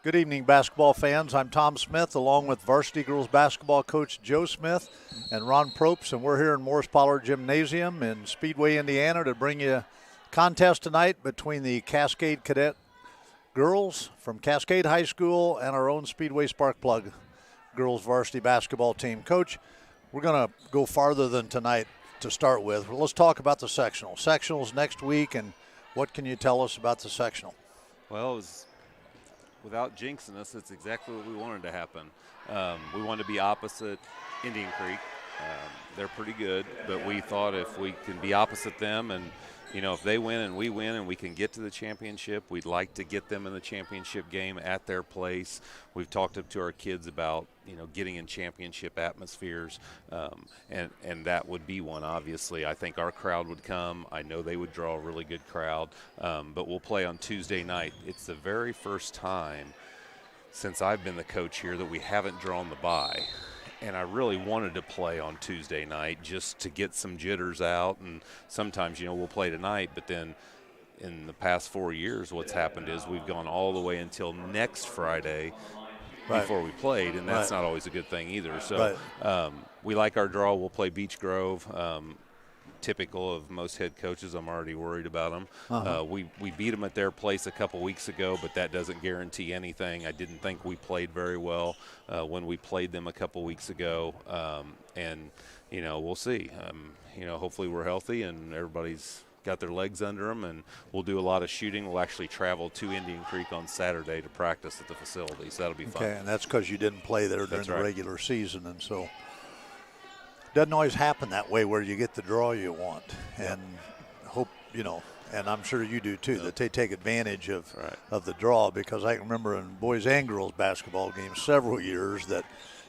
Good evening, basketball fans. I'm Tom Smith, along with varsity girls basketball coach Joe Smith and Ron Probst, and we're here in Morris Pollard Gymnasium in Speedway, Indiana, to bring you a contest tonight between the Cascade Cadet girls from Cascade High School and our own Speedway Sparkplug girls varsity basketball team. Coach, we're going to go farther than tonight to start with. Let's talk about the sectional. Sectionals next week, and what can you tell us about the sectional? Well, it was, without jinxing us, it's exactly what we wanted to happen. We wanted to be opposite Indian Creek. They're pretty good, but we thought if we can be opposite them and, you know, if they win and we win and we can get to the championship, we'd like to get them in the championship game at their place. We've talked up to our kids about, you know, getting in championship atmospheres, and that would be one, obviously. I think our crowd would come. I know they would draw a really good crowd, but we'll play on Tuesday night. It's the very first time since I've been the coach here that we haven't drawn the bye. And I really wanted to play on Tuesday night just to get some jitters out. And sometimes, you know, we'll play tonight, but then in the past 4 years, what's happened is we've gone all the way until next Friday before we played, and that's not always a good thing either. So we like our draw. We'll play Beech Grove. Typical of most head coaches, I'm already worried about them. We beat them at their place a couple weeks ago, but that doesn't guarantee anything. I didn't think we played very well when we played them a couple weeks ago, and you know, we'll see. You know, hopefully we're healthy and everybody's got their legs under them, and we'll do a lot of shooting. We'll actually travel to Indian Creek on Saturday to practice at the facility, so that'll be fun. Okay, and that's because you didn't play there during the regular season, and so doesn't always happen that way where you get the draw you want. And hope, you know, and I'm sure you do too, that they take advantage of the draw, because I can remember in boys and girls basketball games several years that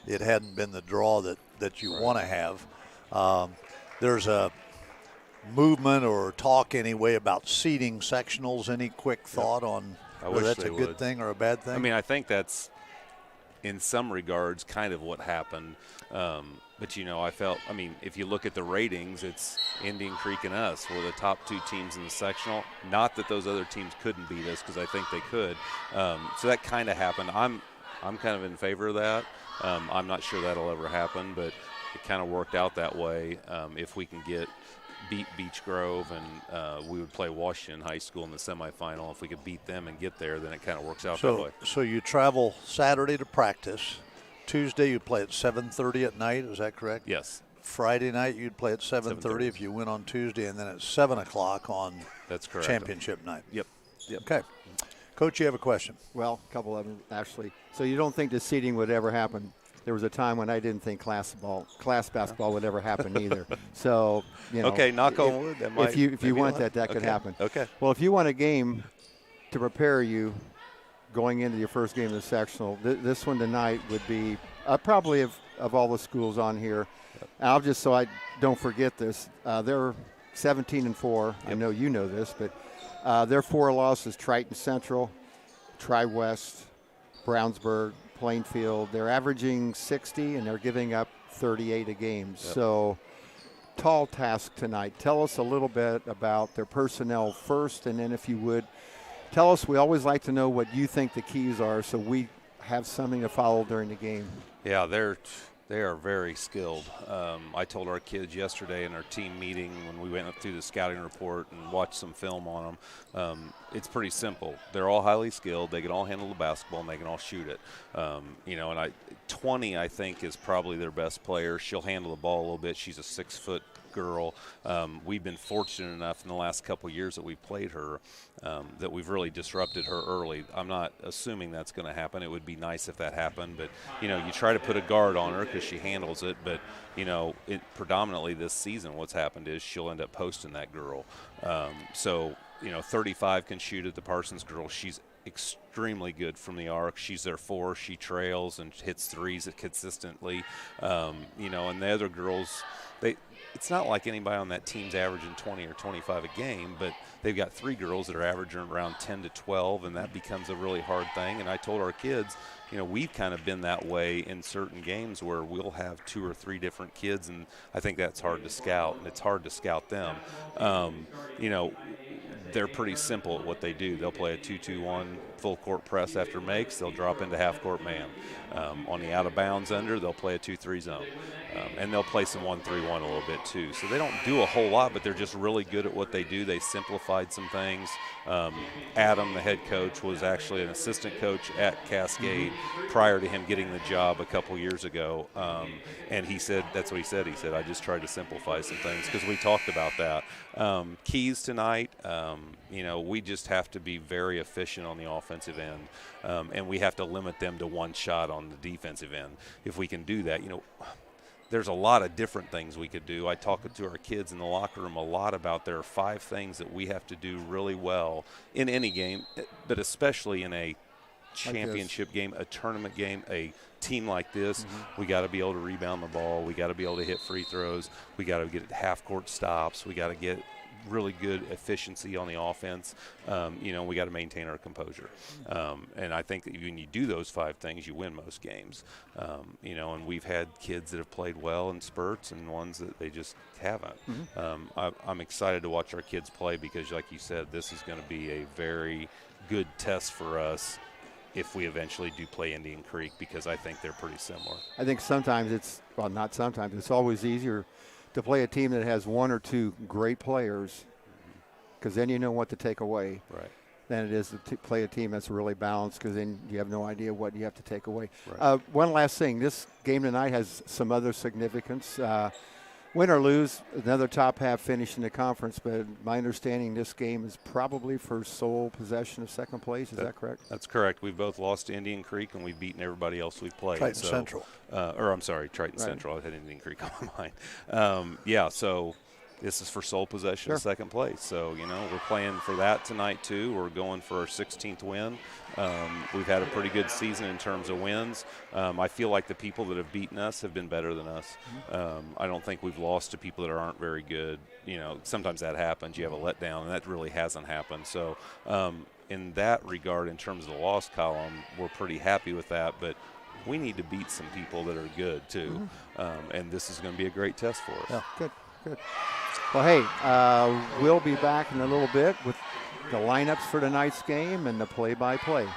it hadn't been the draw that you want to have. There's a movement or talk anyway about seeding sectionals. Any quick thought on whether that's a good thing or a bad thing? I mean, I think that's in some regards kind of what happened. But, you know, I mean, if you look at the ratings, it's Indian Creek and us. We're the top two teams in the sectional. Not that those other teams couldn't beat us, because I think they could. So that kind of happened. I'm kind of in favor of that. I'm not sure that'll ever happen, but it kind of worked out that way. If we can beat Beech Grove, and we would play Washington High School in the semifinal. If we could beat them and get there, then it kind of works out that way. So you travel Saturday to practice. Tuesday you play at 7:30 at night. Is that correct? Yes. Friday night you'd play at 7:30 if you win on Tuesday, and then at 7 o'clock on championship night. Yep. Okay. Coach, you have a question? Well, a couple of them, actually. So you don't think the seeding would ever happen? There was a time when I didn't think class basketball would ever happen either. So, you know. Okay, knock on wood. If you want that could happen. Okay. Well, if you want a game to prepare you going into your first game of the sectional, this one tonight would be probably of all the schools on here. I'll just, so I don't forget this, they're 17-4. Yep. I know you know this, but their 4 losses: Triton Central, Tri-West, Brownsburg, Plainfield. They're averaging 60 and they're giving up 38 a game. Yep. So tall task tonight. Tell us a little bit about their personnel first, and then if you would, tell us, we always like to know what you think the keys are so we have something to follow during the game. Yeah, they are very skilled. I told our kids yesterday in our team meeting when we went up through the scouting report and watched some film on them, it's pretty simple. They're all highly skilled. They can all handle the basketball and they can all shoot it. You know, and 20, I think, is probably their best player. She'll handle the ball a little bit. She's a 6-foot girl. We've been fortunate enough in the last couple of years that we've played her that we've really disrupted her early. I'm not assuming that's going to happen. It would be nice if that happened, but you know, you try to put a guard on her because she handles it, but you know, predominantly this season what's happened is she'll end up posting that girl. So you know, 35 can shoot at the Parsons girl. She's extremely good from the arc. She's their 4. She trails and hits threes consistently. You know, and the other girls, it's not like anybody on that team's averaging 20 or 25 a game, but they've got 3 girls that are averaging around 10 to 12, and that becomes a really hard thing. And I told our kids, you know, we've kind of been that way in certain games where we'll have 2 or 3 different kids, and I think that's hard to scout, and it's hard to scout them. You know, they're pretty simple at what they do. They'll play a 2-2-1 full court press after makes. They'll drop into half court man. On the out of bounds under, they'll play a 2-3 zone. And they'll play some 1-3-1 a little bit too. So they don't do a whole lot, but they're just really good at what they do. They simplified some things. Adam, the head coach, was actually an assistant coach at Cascade prior to him getting the job a couple years ago. And he said, that's what he said. He said, I just tried to simplify some things because we talked about that. Keys tonight, we just have to be very efficient on the offensive end. And we have to limit them to one shot on the defensive end. If we can do that, there's a lot of different things we could do. I talk to our kids in the locker room a lot about there are 5 things that we have to do really well in any game, but especially in a championship game, a tournament game, a team like this. We got to be able to rebound the ball. We got to be able to hit free throws. We got to get half-court stops. We got to get really good efficiency on the offense. We got to maintain our composure. And I think that when you do those 5 things, you win most games. And we've had kids that have played well in spurts and ones that they just haven't. I'm excited to watch our kids play because, like you said, this is going to be a very good test for us if we eventually do play Indian Creek, because I think they're pretty similar. I think sometimes not sometimes, it's always easier to play a team that has 1 or 2 great players, because then you know what to take away. Right. Than it is to play a team that's really balanced, because then you have no idea what you have to take away. Right. One last thing, this game tonight has some other significance. Win or lose, another top half finish in the conference, but my understanding this game is probably for sole possession of second place. Is that correct? That's correct. We've both lost to Indian Creek, and we've beaten everybody else we've played. Triton Central. Triton Central. I had Indian Creek on my mind. So this is for sole possession of second place. So, we're playing for that tonight too. We're going for our 16th win. We've had a pretty good season in terms of wins. I feel like the people that have beaten us have been better than us. I don't think we've lost to people that aren't very good. Sometimes that happens. You have a letdown, and that really hasn't happened. So in that regard, in terms of the loss column, we're pretty happy with that. But we need to beat some people that are good too. And this is going to be a great test for us. Yeah, good. Well, hey, we'll be back in a little bit with the lineups for tonight's game and the play-by-play.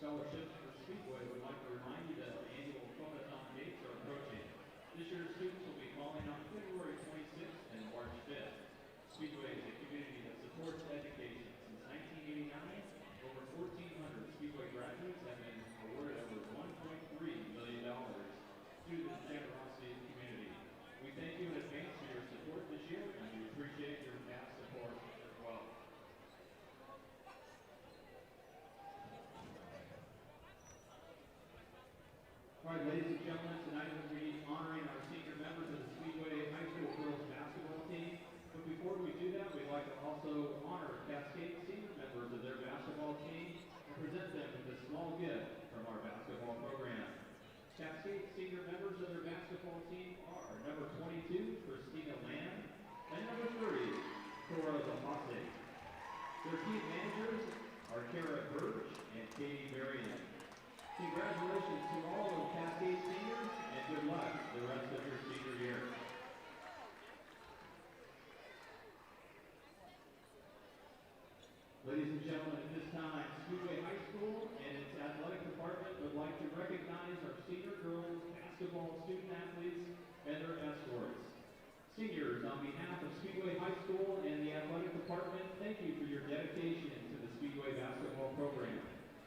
scholarships for Speedway would like to remind you that the annual Copathon dates are approaching. This year's students will be calling on February 26th and March 5th. Speedway is a community that supports education. Since 1989, over 1,400 Speedway graduates have been awarded over $1.3 million due to the generosity of the community. We thank you in advance for your support this year, and we appreciate your past support as well. All right, ladies and gentlemen, tonight we'll be honoring our senior members of the Speedway High School girls basketball team. But before we do that, we'd like to also honor Cascade senior members of their basketball team and present them with a small gift from our basketball program. Cascade senior members of their basketball team are number 22, Christina Lamb, and number 3, Cora LaFasse. Their team managers are Kara Birch and Katie Berrien. Congratulations to all of Cascade seniors, and good luck the rest of your senior year. Ladies and gentlemen, at this time, Speedway High School and its athletic department would like to recognize our senior girls basketball student athletes and their escorts. Seniors, on behalf of Speedway High School and the athletic department, thank you for your dedication to the Speedway basketball program.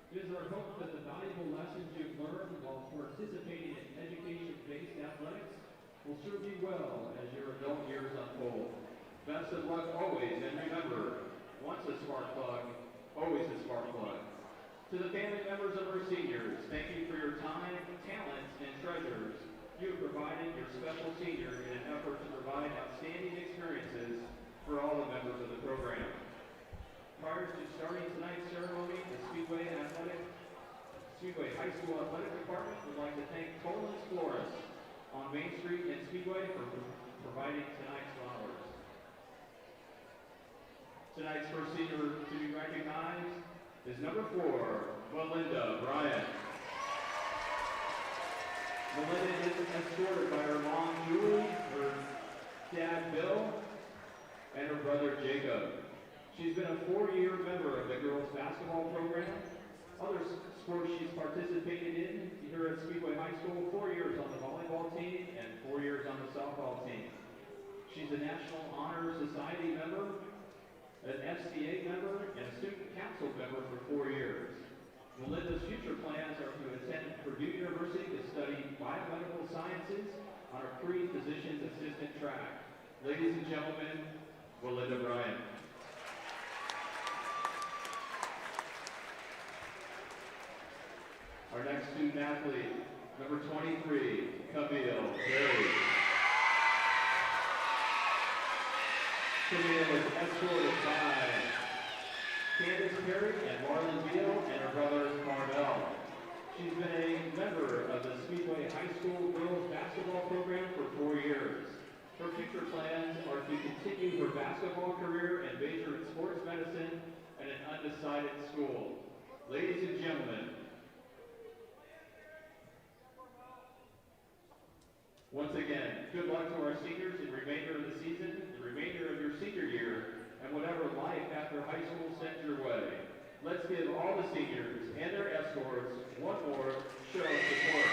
It is our hope that the valuable lessons you've learned while participating in education-based athletics will serve you well as your adult years unfold. Best of luck always, and remember, once a spark plug, always a spark plug. To the family members of our seniors, thank you for your time, talents, and treasures you have provided your special senior in an effort to provide outstanding experiences for all the members of the program. Prior to starting tonight's ceremony, the Speedway High School Athletic Department would like to thank Colin's Florist on Main Street and Speedway for providing tonight's flowers. Tonight's first senior to be recognized is number 4, Melinda Bryant. Melinda is escorted by her mom, Julie, her dad, Bill, and her brother, Jacob. She's been a 4-year member of the girls' basketball program. Other sports she's participated in here at Speedway High School, 4 years on the volleyball team and 4 years on the softball team. She's a National Honor Society member, an FCA member, and a student council member for 4 years. Melinda's future plans are to attend Purdue University to study biomedical sciences on a pre-physician's assistant track. Ladies and gentlemen, Melinda Bryant. Our next student athlete, number 23, Camille Perry. Camille is escorted by Candace Perry and Marlon Beal and her brother Carmel. She's been a member of the Speedway High School girls basketball program for 4 years. Her future plans are to continue her basketball career and major in sports medicine at an undecided school. Ladies and gentlemen, once again, good luck to our seniors in the remainder of the season, the remainder of your senior year, and whatever life after high school sends your way. Let's give all the seniors and their escorts one more show of support.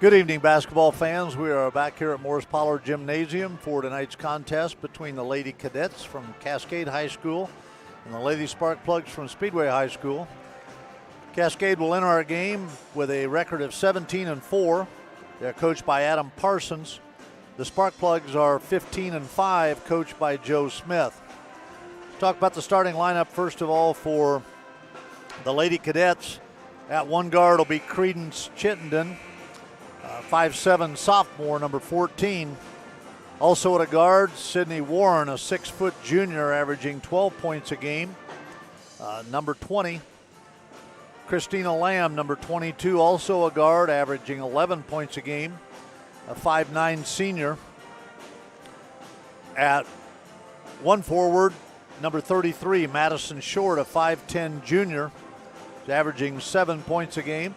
Good evening, basketball fans. We are back here at Morris Pollard Gymnasium for tonight's contest between the Lady Cadets from Cascade High School and the Lady Sparkplugs from Speedway High School. Cascade will enter our game with a record of 17-4. They're coached by Adam Parsons. The Sparkplugs are 15-5, coached by Joe Smith. Talk about the starting lineup first of all for the Lady Cadets. At one guard will be Credence Chittenden, 5'7" sophomore, number 14. Also at a guard, Sydney Warren, a 6-foot junior, averaging 12 points a game. Number 20, Christina Lamb, number 22, also a guard, averaging 11 points a game, a 5'9" senior. At one forward, number 33, Madison Short, a 5'10" junior, averaging 7 points a game.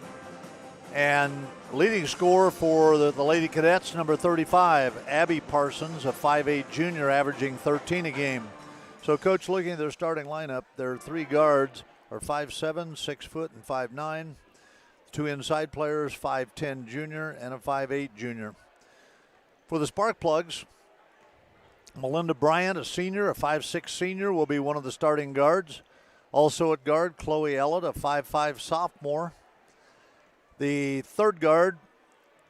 And leading scorer for the Lady Cadets, number 35, Abby Parsons, a 5'8" junior, averaging 13 a game. So, Coach, looking at their starting lineup, their three guards are 5'7", 6 foot, and 5'9". Two inside players, 5'10" junior and a 5'8" junior. For the Sparkplugs, Melinda Bryant, a senior, a 5'6" senior, will be one of the starting guards. Also at guard, Chloe Ellett, a 5'5" sophomore. The third guard,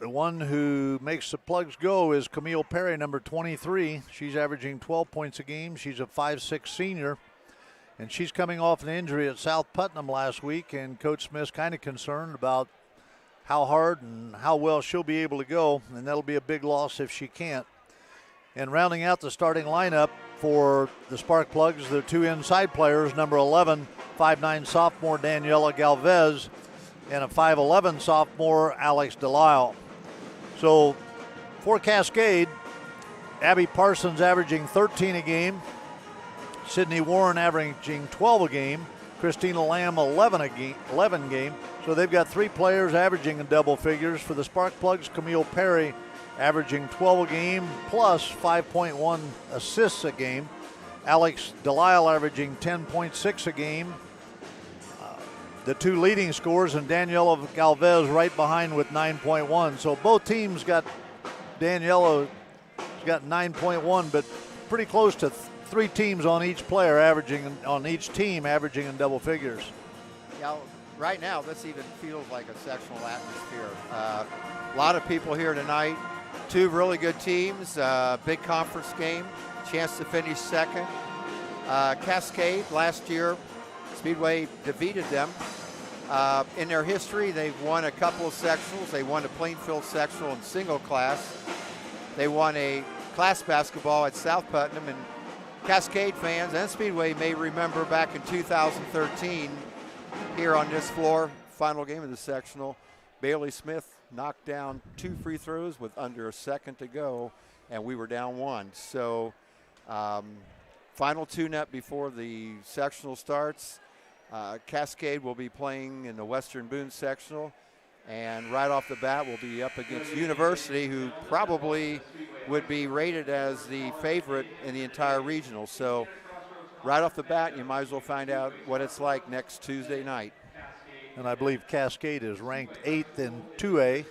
the one who makes the plugs go, is Camille Perry, number 23. She's averaging 12 points a game. She's a 5'6" senior, and she's coming off an injury at South Putnam last week, and Coach Smith's kind of concerned about how hard and how well she'll be able to go, and that'll be a big loss if she can't. And rounding out the starting lineup for the Sparkplugs, the two inside players, number 11, 5'9" sophomore Daniela Galvez, and a 5'11" sophomore, Alex Delisle. So for Cascade, Abby Parsons averaging 13 a game, Sydney Warren averaging 12 a game, Christina Lamb 11 game. So they've got three players averaging in double figures. For the Sparkplugs, Camille Perry averaging 12 a game plus 5.1 assists a game. Alex Delisle averaging 10.6 a game. The two leading scorers, and Daniela Galvez right behind with 9.1. So both teams got Daniela got 9.1, but pretty close to three teams on each player on each team averaging in double figures. Yeah, right now this even feels like a sectional atmosphere. A lot of people here tonight. Two really good teams, big conference game, chance to finish second. Cascade last year, Speedway defeated them. In their history, they've won a couple of sectionals. They won a Plainfield sectional in single class. They won a class basketball at South Putnam. And Cascade fans and Speedway may remember back in 2013 here on this floor, final game of the sectional, Bailey Smith knocked down 2 free throws with under a second to go, and we were down 1. So final tune-up before the sectional starts. Cascade will be playing in the Western Boone sectional, and right off the bat will be up against University, who probably would be rated as the favorite in the entire regional. So right off the bat, you might as well find out what it's like next Tuesday night. And I believe Cascade is ranked 8th in 2A,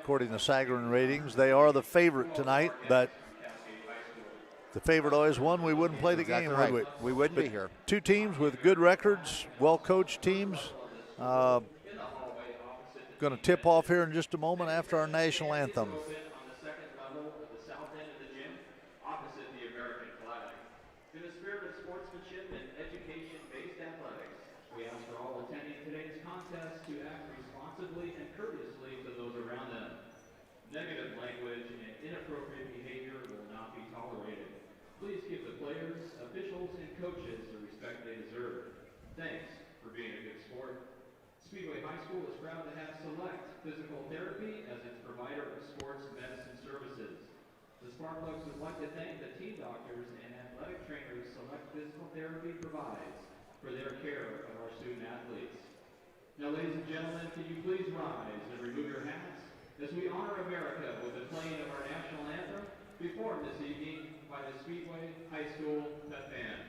according to Sagarin ratings. They are the favorite tonight, but the favorite always won. We wouldn't play the game, right. would we? We wouldn't be here. Two teams with good records, well-coached teams. Going to tip off here in just a moment after our national anthem. Negative language and inappropriate behavior will not be tolerated. Please give the players, officials, and coaches the respect they deserve. Thanks for being a good sport. Speedway High School is proud to have Select Physical Therapy as its provider of sports medicine services. The Sparkplugs would like to thank the team doctors and athletic trainers Select Physical Therapy provides for their care of our student athletes. Now, ladies and gentlemen, can you please rise and remove your hats as we honor America with the playing of our national anthem, performed this evening by the Speedway High School Pep Band.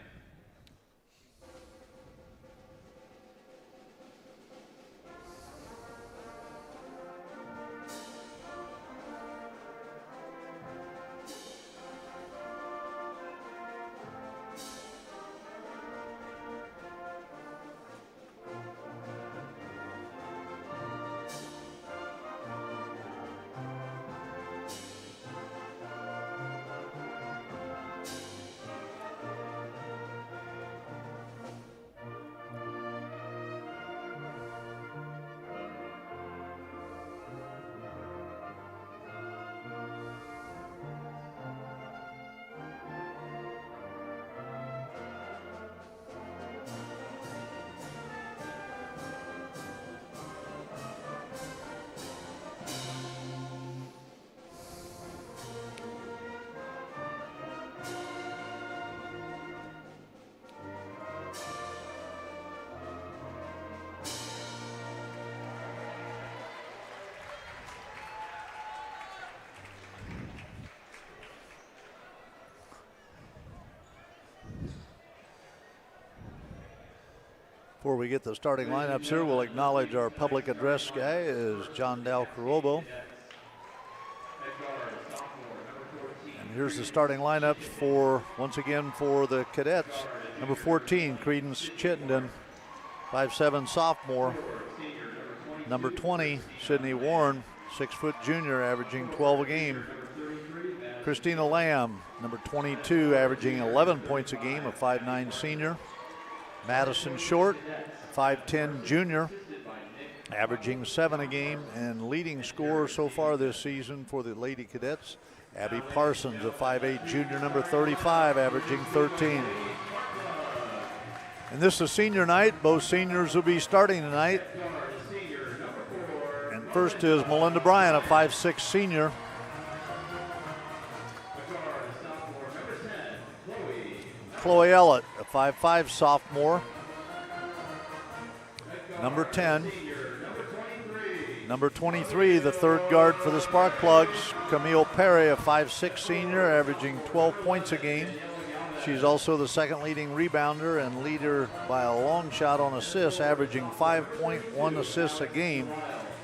Before we get the starting lineups here, we'll acknowledge our public address guy is John Dal Carobo. And here's the starting lineups for, once again, for the cadets. Number 14, Credence Chittenden, 5'7" sophomore. Number 20, Sydney Warren, 6' junior, averaging 12 a game. Christina Lamb, number 22, averaging 11 points a game, a 5'9" senior. Madison Short, 5'10" junior, averaging 7 a game, and leading scorer so far this season for the Lady Cadets, Abby Parsons, a 5'8" junior, number 35, averaging 13. And this is senior night. Both seniors will be starting tonight. And first is Melinda Bryant, a 5'6" senior. Chloe Ellett, a 5'5" sophomore. Number 10. Number 23, the third guard for the Sparkplugs, Camille Perry, a 5'6" senior, averaging 12 points a game. She's also the second leading rebounder and leader by a long shot on assists, averaging 5.1 assists a game,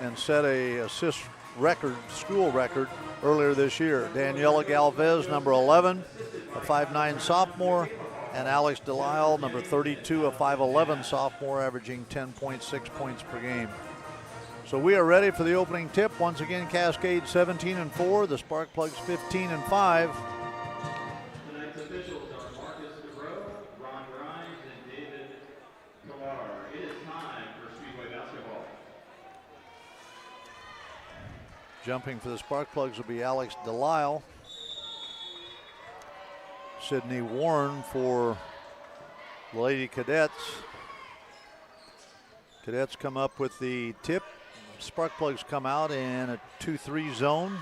and set a assist record, school record, earlier this year. Daniela Galvez, number 11, a 5'9" sophomore. And Alex Delisle, number 32, a 5'11" sophomore, averaging 10.6 points per game. So we are ready for the opening tip. Once again, Cascade 17-4, the Sparkplugs 15-5. Tonight's officials are Marcus DeBro, Ron Grimes, and David Kolar. It is time for Speedway basketball. Jumping for the Sparkplugs will be Alex Delisle. Sydney Warren for the Lady Cadets. Cadets come up with the tip. Sparkplugs come out in a 2-3 zone.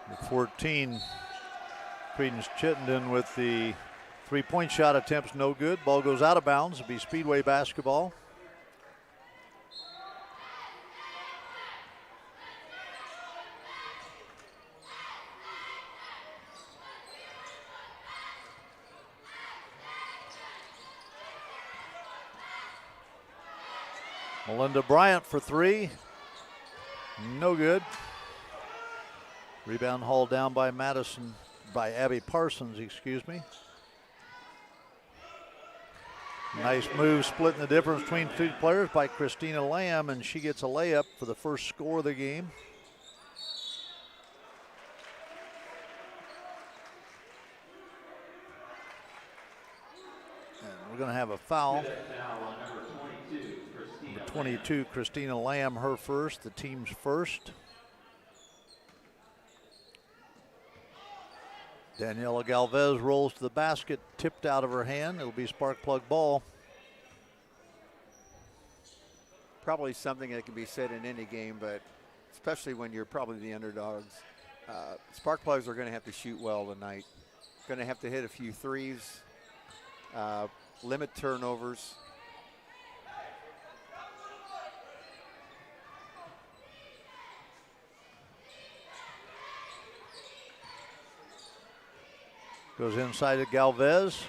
The 14, Credence Chittenden with the three-point shot attempts, no good. Ball goes out of bounds. It'll be Speedway basketball. Melinda Bryant for three, no good. Rebound hauled down by Abby Parsons, excuse me. Nice move, splitting the difference between two players by Christina Lamb, and she gets a layup for the first score of the game. And we're going to have a foul. Number 22, Christina Lamb, her first, the team's first. Daniela Galvez rolls to the basket, tipped out of her hand. It'll be Sparkplug ball. Probably something that can be said in any game, but especially when you're probably the underdogs. Sparkplugs are going to have to shoot well tonight. Going to have to hit a few threes, limit turnovers. Goes inside to Galvez.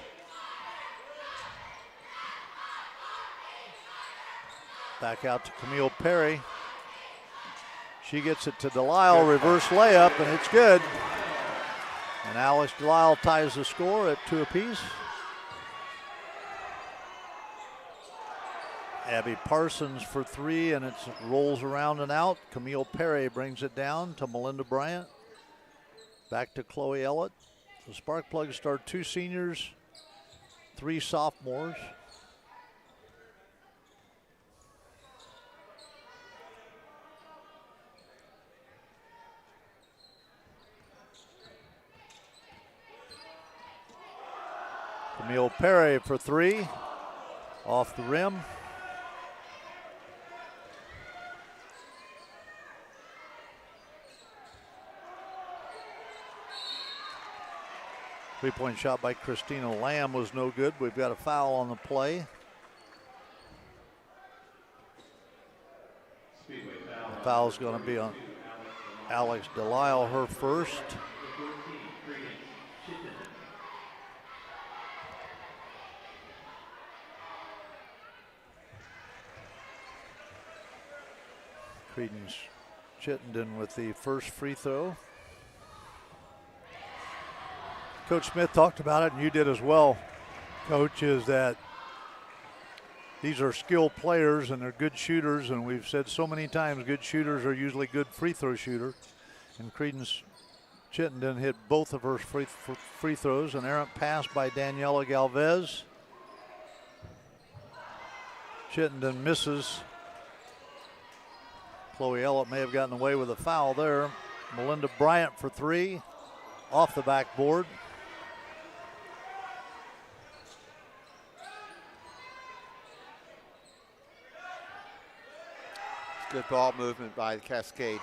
Back out to Camille Perry. She gets it to Delisle, reverse layup, and it's good. And Alex Delisle ties the score at 2 apiece. Abby Parsons for three, and it rolls around and out. Camille Perry brings it down to Melinda Bryant. Back to Chloe Ellett. The Sparkplugs start 2 seniors, 3 sophomores. Camille Perry for three, off the rim. Three-point shot by Christina Lamb was no good. We've got a foul on the play. Foul's going to be on Alex Delisle, her first. Credence Chittenden with the first free throw. Coach Smith talked about it, and you did as well, Coach, is that these are skilled players and they're good shooters, and we've said so many times good shooters are usually good free throw shooters. And Credence Chittenden hit both of her free throws. An errant pass by Daniela Galvez. Chittenden misses. Chloe Ellett may have gotten away with a foul there. Melinda Bryant for three, off the backboard. Good ball movement by Cascade.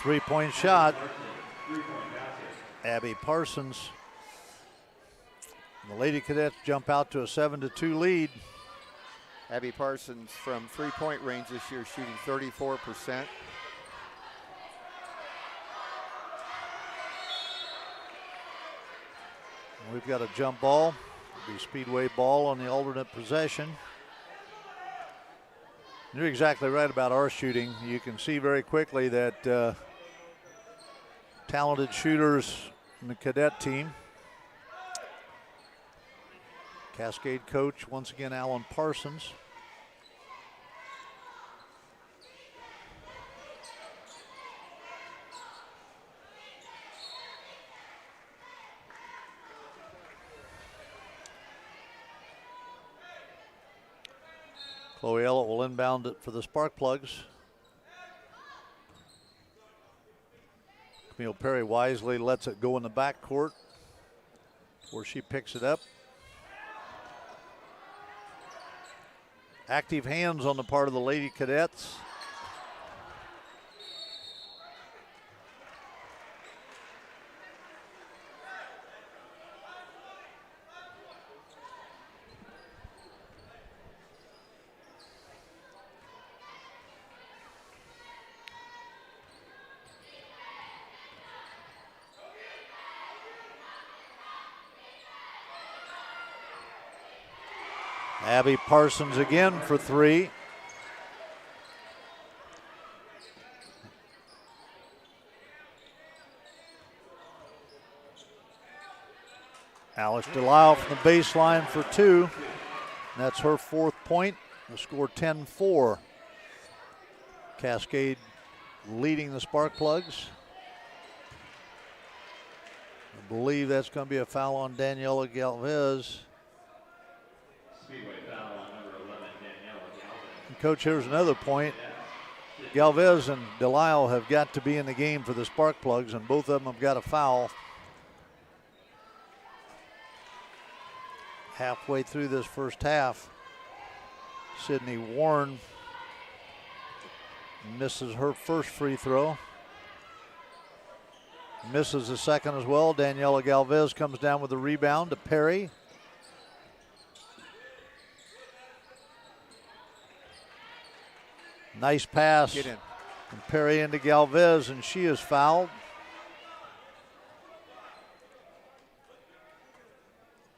Three-point shot. Abby Parsons. The Lady Cadets jump out to a 7-2 lead. Abby Parsons from three-point range this year, shooting 34%. We've got a jump ball. It'll be Speedway ball on the alternate possession. You're exactly right about our shooting. You can see very quickly that talented shooters in the cadet team. Cascade coach, once again, Alan Parsons. Chloe Ellett will inbound it for the Sparkplugs. Camille Perry wisely lets it go in the backcourt where she picks it up. Active hands on the part of the Lady Cadets. Abby Parsons again for three. Alex Delisle from the baseline for two. That's her fourth point. The score 10-4. Cascade leading the Sparkplugs. I believe that's going to be a foul on Daniela Galvez. Speedway foul on number 11, Daniela Galvez. And Coach, here's another point. Galvez and Delisle have got to be in the game for the Sparkplugs, and both of them have got a foul. Halfway through this first half, Sydney Warren misses her first free throw. Misses the second as well. Daniela Galvez comes down with a rebound to Perry. Nice pass Get in. from Perry into Galvez, and she is fouled.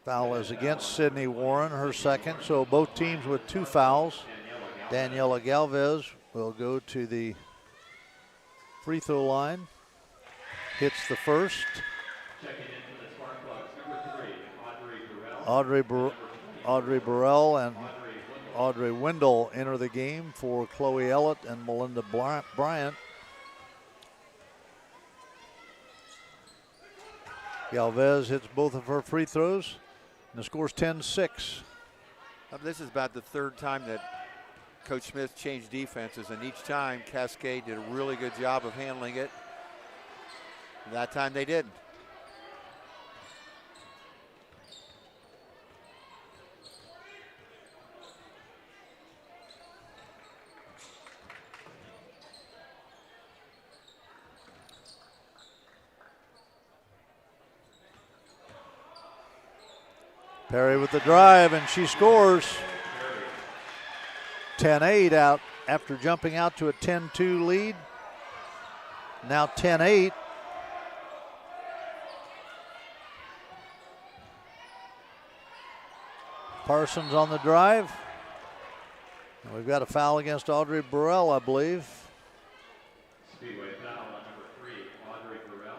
Foul is against Sydney Warren, her second. So both teams with two fouls. Daniela Galvez will go to the free throw line. Hits the first. Checking in for the Sparkplugs, number 3, Audrey Burrell and Audrey Wendell enter the game for Chloe Ellett and Melinda Bryant. Galvez hits both of her free throws, and the score's 10-6. This is about the third time that Coach Smith changed defenses, and each time Cascade did a really good job of handling it. That time they didn't. Perry with the drive, and she scores. 10-8 out after jumping out to a 10-2 lead. Now 10-8. Parsons on the drive. And we've got a foul against Audrey Burrell, I believe. Speedway foul on number 3, Audrey Burrell.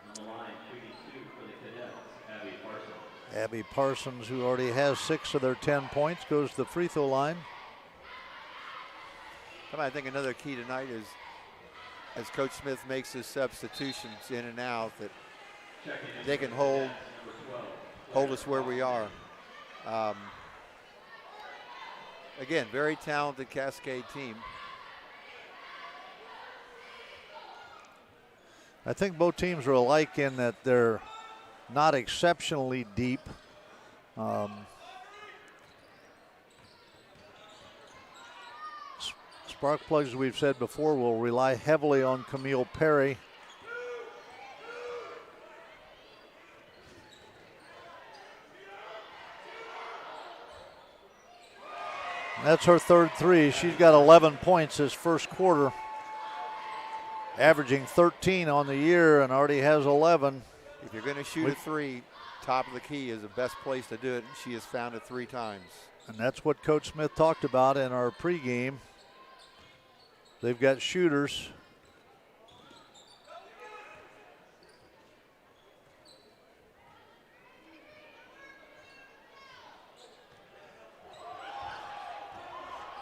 On the line, shooting 2 for the Cadets, Abby Parsons. Abby Parsons, who already has 6 of their 10 points, goes to the free throw line. I think another key tonight is, as Coach Smith makes his substitutions in and out, that they can hold us where we are. Again, very talented Cascade team. I think both teams are alike in that they're not exceptionally deep. Sparkplugs, as we've said before, will rely heavily on Camille Perry. That's her third three. She's got 11 points this first quarter, averaging 13 on the year and already has 11. If you're going to shoot a three, top of the key is the best place to do it. She has found it 3 times. And that's what Coach Smith talked about in our pregame. They've got shooters.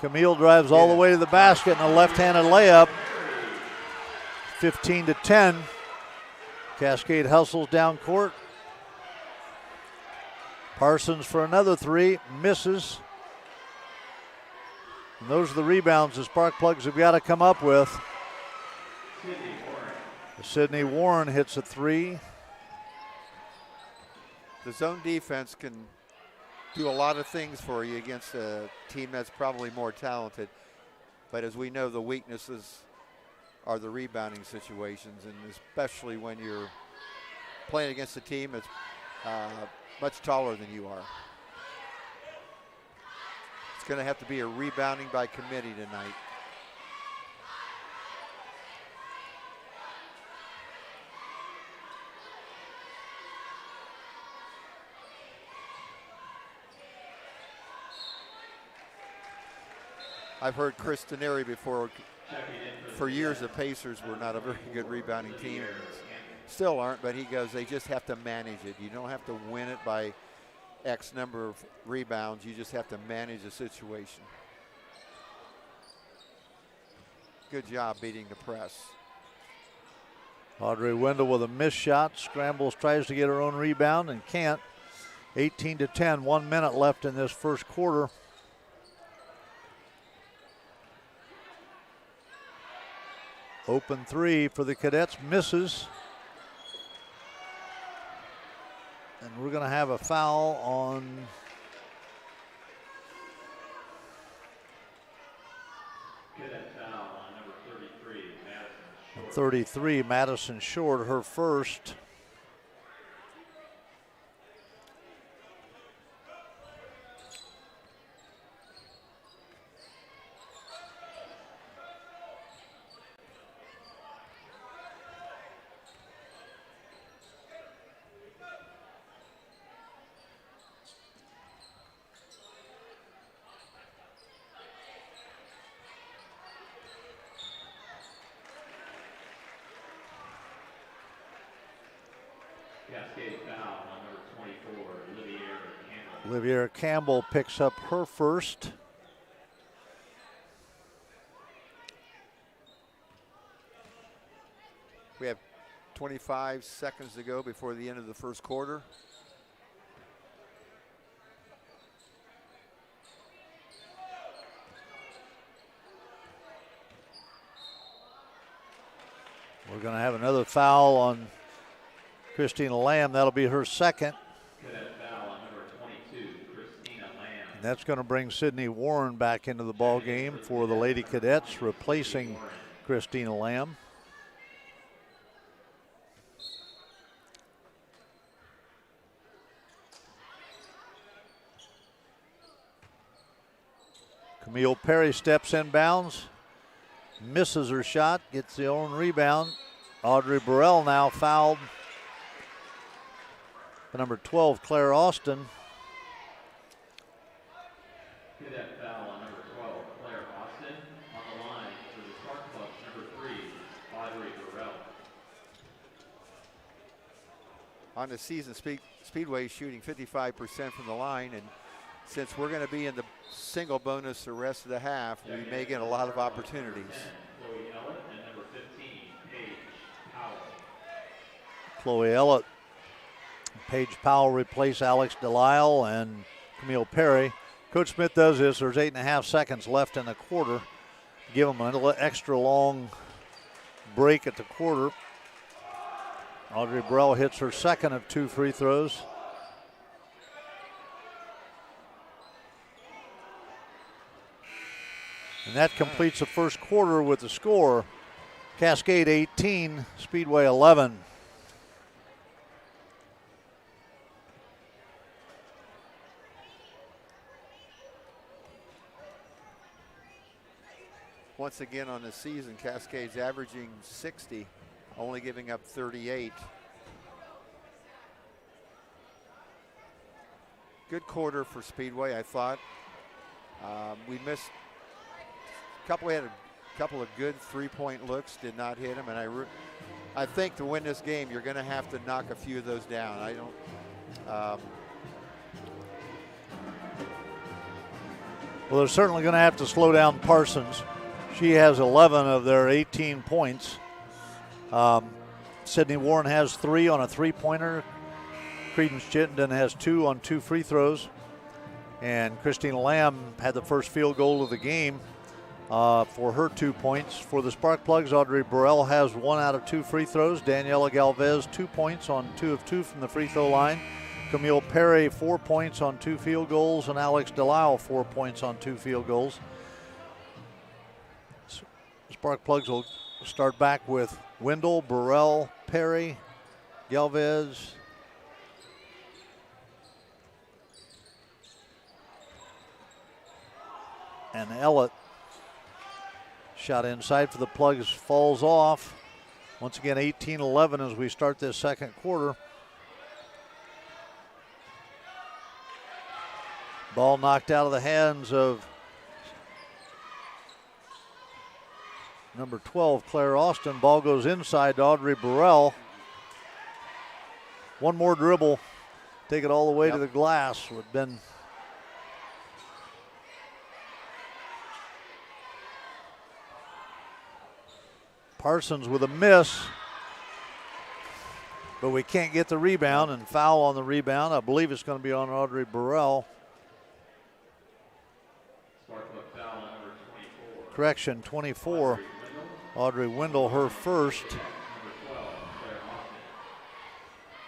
Camille drives all the way to the basket and a left-handed layup. 15-10. Cascade hustles down court. Parsons for another 3, misses. And those are the rebounds the Sparkplugs have got to come up with. Sydney Warren hits a 3. The zone defense can do a lot of things for you against a team that's probably more talented. But as we know, the weaknesses are the rebounding situations, and especially when you're playing against a team that's much taller than you are. It's going to have to be a rebounding by committee tonight. I've heard Chris Teneri before. For years, the Pacers were not a very good rebounding team. Still aren't, but he goes, they just have to manage it. You don't have to win it by X number of rebounds. You just have to manage the situation. Good job beating the press. Audrey Wendell with a missed shot. Scrambles, tries to get her own rebound and can't. 18-10, 1 minute left in this first quarter. Open 3 for the Cadets, misses. And we're going to have a foul on Cadet foul on number 33, Madison Short. 33, Madison Short, her first. Cascade foul on number 24, Olivier Campbell. Olivier Campbell picks up her first. We have 25 seconds to go before the end of the first quarter. We're going to have another foul on Christina Lamb. That'll be her second. Cadet foul on number 22, Christina Lamb. And that's going to bring Sydney Warren back into the ball game for the Lady Cadets, replacing Christina Lamb. Camille Perry steps inbounds, misses her shot, gets the own rebound. Audrey Burrell now fouled. Number 12, Claire Austin. Cadet foul on number 12, Claire Austin. On the line for the Sparkplugs, number 3, Audrey Burrell. On the season, Speedway shooting 55% from the line, and since we're going to be in the single bonus the rest of the half, we may get a lot of opportunities. Chloe Ellett and number 15, Paige Powell. Chloe Ellett, Paige Powell replace Alex Delisle and Camille Perry. Coach Smith does this. There's 8.5 seconds left in the quarter. Give them an extra long break at the quarter. Audrey Burrell hits her second of 2 free throws. And that completes the first quarter with the score. Cascade 18, Speedway 11. Once again on the season, Cascade's averaging 60, only giving up 38. Good quarter for Speedway, I thought. We missed had a couple of good three-point looks, did not hit them, and I think to win this game, you're going to have to knock a few of those down. Well, they're certainly going to have to slow down Parsons. She has 11 of their 18 points. Sydney Warren has 3 on a three-pointer. Credence Chittenden has 2 on 2 free throws. And Christina Lamb had the first field goal of the game for her 2 points. For the Sparkplugs, Audrey Burrell has 1 out of 2 free throws. Daniela Galvez, 2 points on 2 of 2 from the free throw line. Camille Perry, 4 points on 2 field goals. And Alex Delisle, 4 points on 2 field goals. Sparkplugs will start back with Wendell, Burrell, Perry, Galvez, and Ellett. Shot inside for the Plugs falls off. Once again, 18-11 as we start this second quarter. Ball knocked out of the hands of number 12, Claire Austin. Ball goes inside to Audrey Burrell. One more dribble, take it all the way to the glass. Would have been Parsons with a miss, but we can't get the rebound, and foul on the rebound. I believe it's going to be on Audrey Burrell. Correction, 24. Audrey Wendell, her first.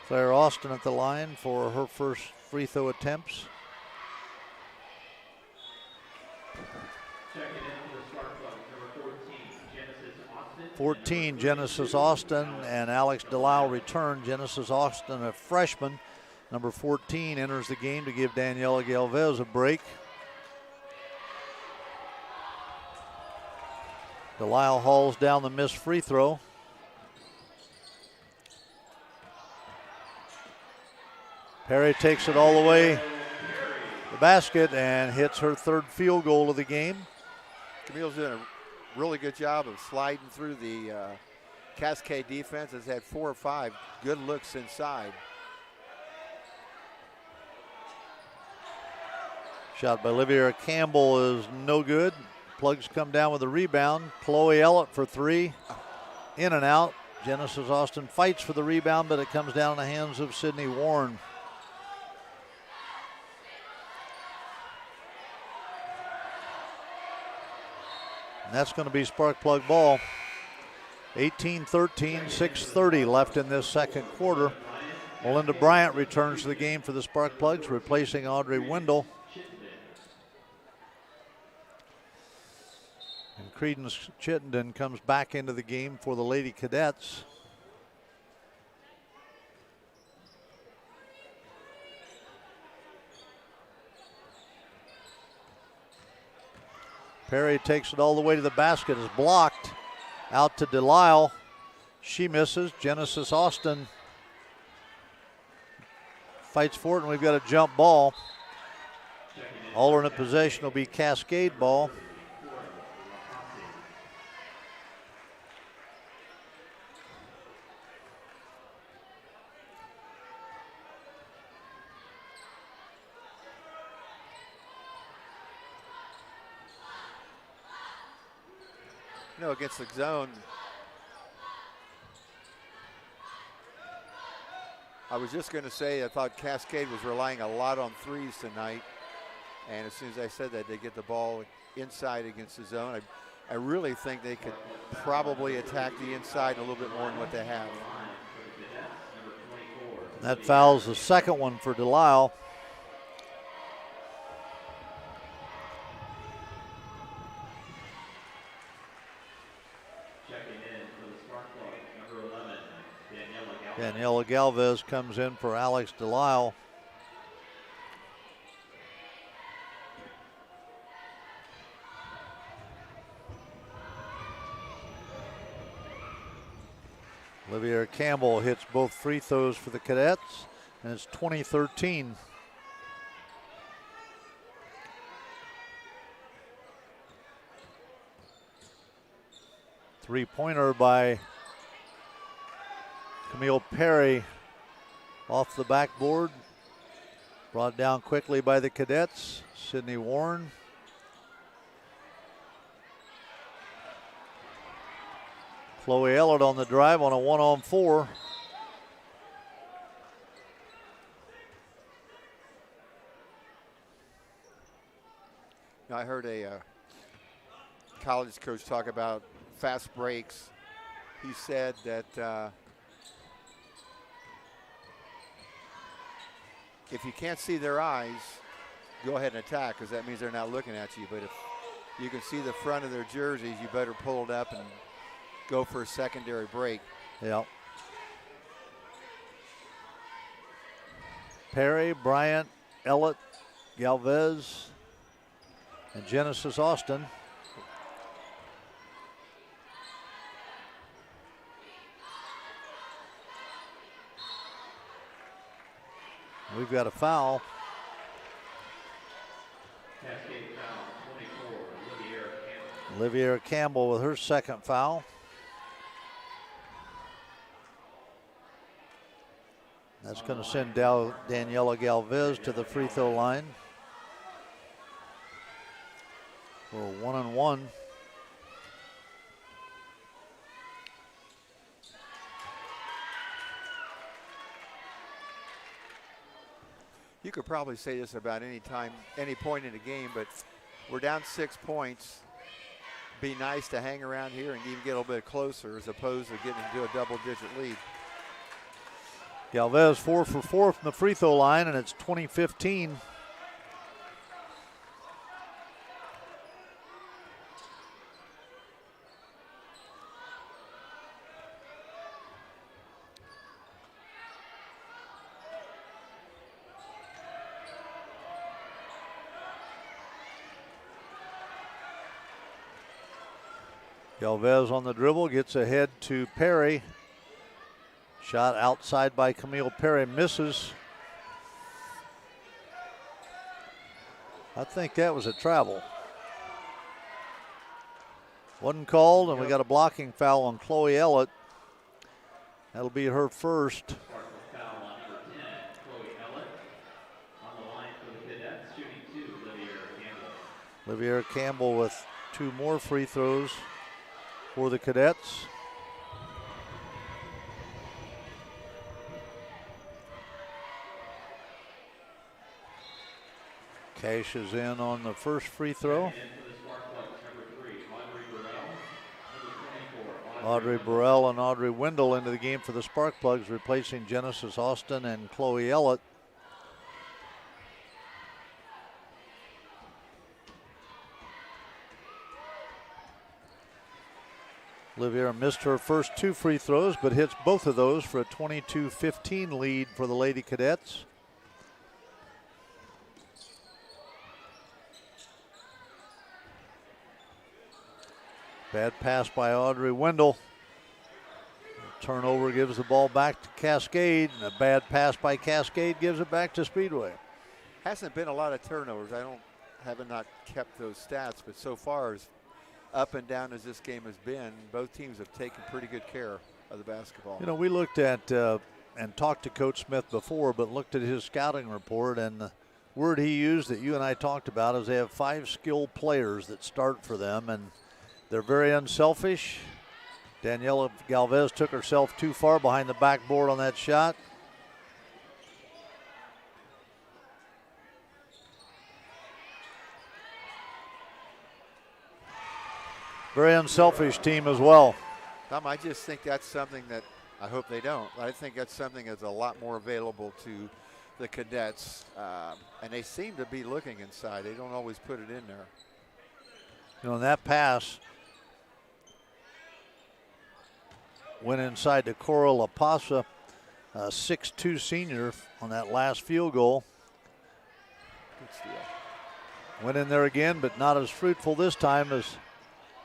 Claire Austin at the line for her first free throw attempts. 14, Genesis Austin, and Alex Delisle return. Genesis Austin, a freshman. Number 14 enters the game to give Daniela Galvez a break. Delisle hauls down the missed free throw. Perry takes it all the way to the basket and hits her third field goal of the game. Camille's doing a really good job of sliding through the Cascade defense. Has had 4 or 5 good looks inside. Shot by Olivia Campbell is no good. Plugs come down with a rebound. Chloe Ellett for 3. In and out. Genesis Austin fights for the rebound, but it comes down in the hands of Sydney Warren. And that's going to be Sparkplug ball. 18-13, 6:30 left in this second quarter. Melinda Bryant returns to the game for the Sparkplugs, replacing Audrey Wendell. And Credence Chittenden comes back into the game for the Lady Cadets. Perry takes it all the way to the basket. Is blocked. Out to Delisle. She misses. Genesis Austin fights for it, and we've got a jump ball. Alternate possession will be Cascade ball. You know, against the zone, I was just going to say I thought Cascade was relying a lot on threes tonight. And as soon as I said that, they get the ball inside against the zone. I really think they could probably attack the inside a little bit more than what they have. That foul's the second one for Delisle. Daniela Galvez comes in for Alex Delisle. Olivia Campbell hits both free throws for the Cadets, and it's 20-13. Three-pointer by Camille Perry off the backboard. Brought down quickly by the Cadets. Sydney Warren. Chloe Ellett on the drive on a 1-on-4. I heard a college coach talk about fast breaks. He said that if you can't see their eyes, go ahead and attack, because that means they're not looking at you. But if you can see the front of their jerseys, you better pull it up and go for a secondary break. Yep. Perry, Bryant, Ellett, Galvez, and Genesis Austin. We've got a foul. Cascade foul, 24, Olivia Campbell with her second foul. That's going to send Daniela Galvez to the free throw line for a 1-on-1. You could probably say this about any time, any point in the game, but we're down 6 points. Be nice to hang around here and even get a little bit closer as opposed to getting into a double-digit lead. Galvez 4 for 4 from the free throw line, and it's 20-15. Galvez on the dribble, gets ahead to Perry. Shot outside by Camille Perry, misses. I think that was a travel. Wasn't called, and we got a blocking foul on Chloe Ellett. That'll be her first. Foul on number 10, Chloe Ellett. On the line for the Cadets, shooting 2, Olivia Campbell. Olivia Campbell with 2 more free throws for the Cadets. Cash is in on the first free throw. Audrey Burrell and Audrey Wendell into the game for the Sparkplugs, replacing Genesis Austin and Chloe Ellett. Olivier missed her first 2 free throws, but hits both of those for a 22-15 lead for the Lady Cadets. Bad pass by Audrey Wendell. Turnover gives the ball back to Cascade, and a bad pass by Cascade gives it back to Speedway. Hasn't been a lot of turnovers. Haven't not kept those stats, but so far, as up and down as this game has been, both teams have taken pretty good care of the basketball. You know, we looked at and talked to Coach Smith before, but looked at his scouting report, and the word he used that you and I talked about is they have 5 skilled players that start for them, and they're very unselfish. Daniela Galvez took herself too far behind the backboard on that shot. Very unselfish team as well. Tom, I just think that's something that I hope they don't. I think that's something that's a lot more available to the cadets, and they seem to be looking inside. They don't always put it in there. You know, in that pass went inside to Cora La Pasa, a 6'2" senior on that last field goal. Good steal. Went in there again, but not as fruitful this time as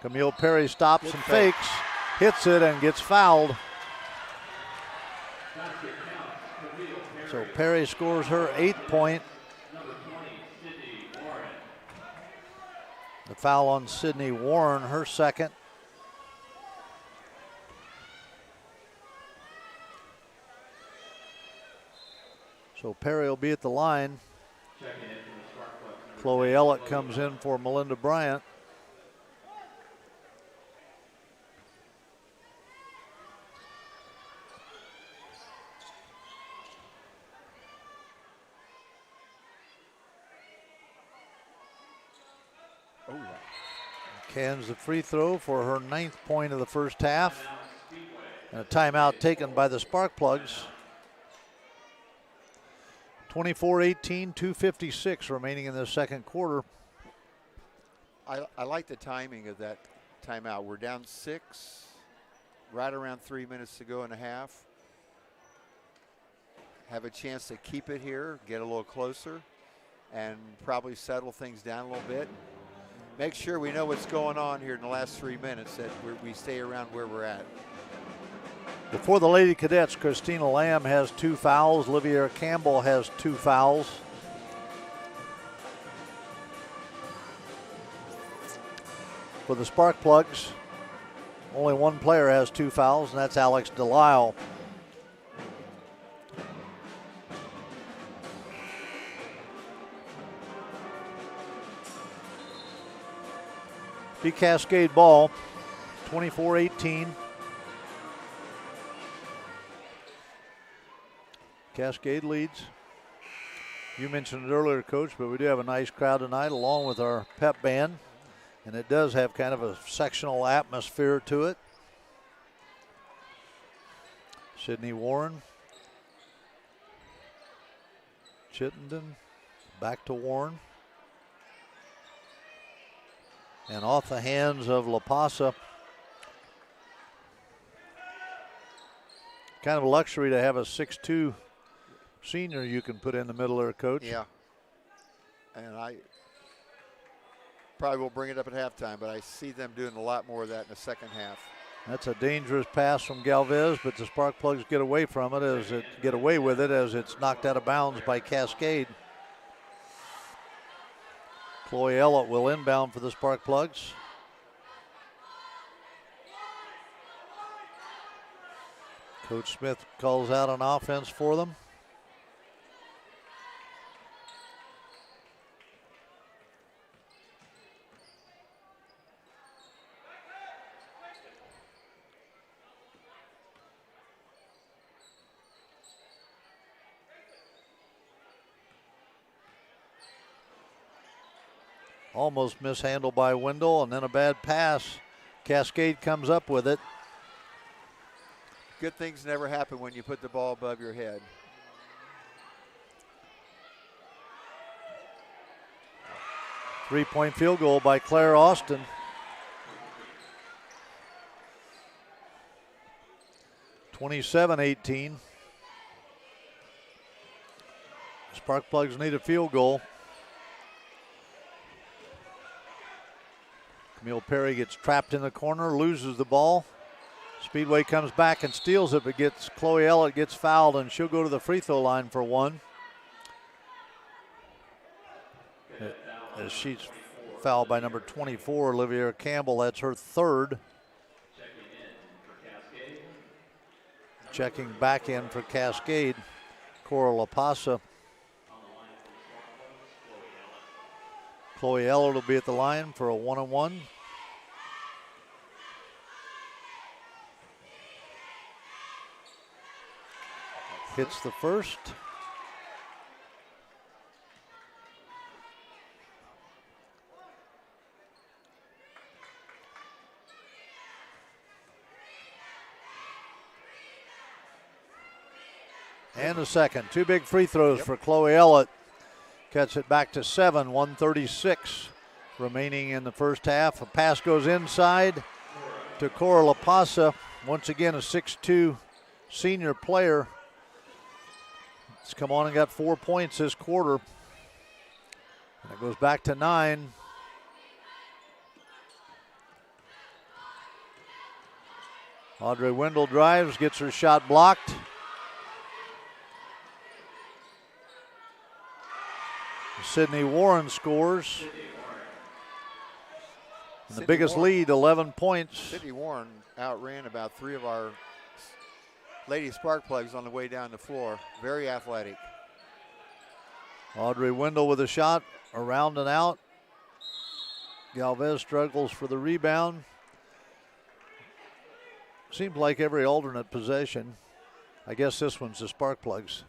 Camille Perry stops Good and fake. fakes, hits it, and gets fouled. So Perry scores her 8th point. The foul on Sydney Warren, her 2nd. So Perry will be at the line. Chloe Ellett comes in for Melinda Bryant. Cans the free throw for her 9th point of the first half. And a timeout taken by the Sparkplugs. 24-18, 2:56 remaining in the second quarter. I like the timing of that timeout. We're down 6, right around 3 minutes to go in a half. Have a chance to keep it here, get a little closer, and probably settle things down a little bit. Make sure we know what's going on here in the last 3 minutes, that we stay around where we're at. Before the Lady Cadets, Christina Lamb has 2 fouls. Olivia Campbell has 2 fouls. For the Sparkplugs, only one player has 2 fouls, and that's Alex Delisle. The Cascade ball, 24-18. Cascade leads. You mentioned it earlier, Coach, but we do have a nice crowd tonight along with our pep band. And it does have kind of a sectional atmosphere to it. Sydney Warren. Chittenden. Back to Warren. And off the hands of La Pasa. Kind of a luxury to have a 6'2" senior you can put in the middle there, Coach. Yeah. And I probably will bring it up at halftime, but I see them doing a lot more of that in the second half. That's a dangerous pass from Galvez, but the Sparkplugs get away with it as it's knocked out of bounds by Cascade. Chloe Ellett will inbound for the Sparkplugs. Coach Smith calls out an offense for them. Almost mishandled by Wendell, and then a bad pass. Cascade comes up with it. Good things never happen when you put the ball above your head. Three-point field goal by Claire Austin. (27-18). Sparkplugs need a field goal. Camille Perry gets trapped in the corner, loses the ball. Speedway comes back and steals it, but Chloe Ellett gets fouled, and she'll go to the free throw line for one. As she's fouled by number 24, Olivia Campbell. That's her third. Checking back in for Cascade, Cora La Pasa. Chloe Ellett will be at the line for a 1-on-1. Hits the first. And the second. Two big free throws for Chloe Ellett. Cuts it back to 7, 1:36 remaining in the first half. A pass goes inside to Cora La Pasa. Once again, a 6'2" senior player. He's come on and got 4 points this quarter. And it goes back to 9. Audrey Wendell drives, gets her shot blocked. Sydney Warren scores. And the biggest lead, 11 points. Sydney Warren outran about 3 of our Lady Sparkplugs on the way down the floor. Very athletic. Audrey Wendell with a shot, around and out. Galvez struggles for the rebound. Seems like every alternate possession. I guess this one's the Sparkplugs.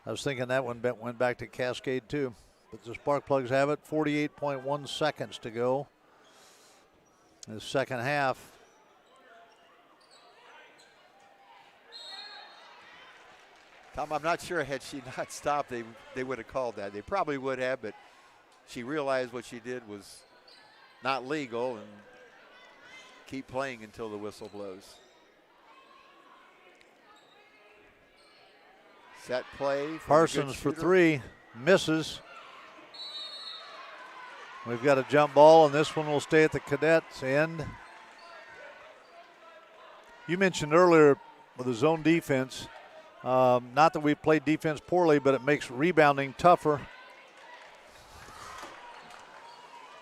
I was thinking that one went back to Cascade too. But the Sparkplugs have it. 48.1 seconds to go in the second half. Tom, I'm not sure had she not stopped, they would have called that. They probably would have, but she realized what she did was not legal and keep playing until the whistle blows. Set play. Parsons for 3, misses. We've got a jump ball, and this one will stay at the Cadets' end. You mentioned earlier with the zone defense, not that we played defense poorly, but it makes rebounding tougher.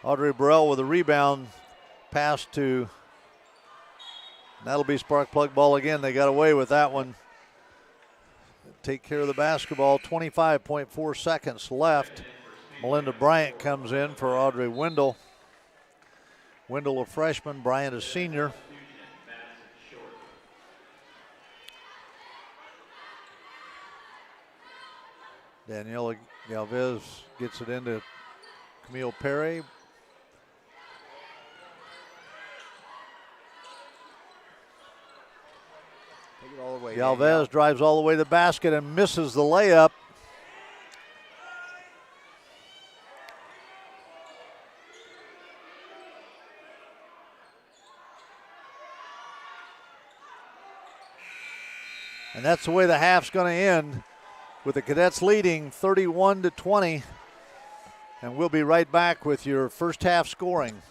Audrey Burrell with a rebound pass to, that'll be Sparkplug ball again. They got away with that one. Take care of the basketball. 25.4 seconds left. Melinda Bryant comes in for Audrey Wendell. Wendell a freshman, Bryant a senior. Daniela Galvez gets it into Camille Perry. Take it all the way. Galvez drives all the way to the basket and misses the layup. And that's the way the half's going to end, with the Cadets leading 31-20. And we'll be right back with your first half scoring.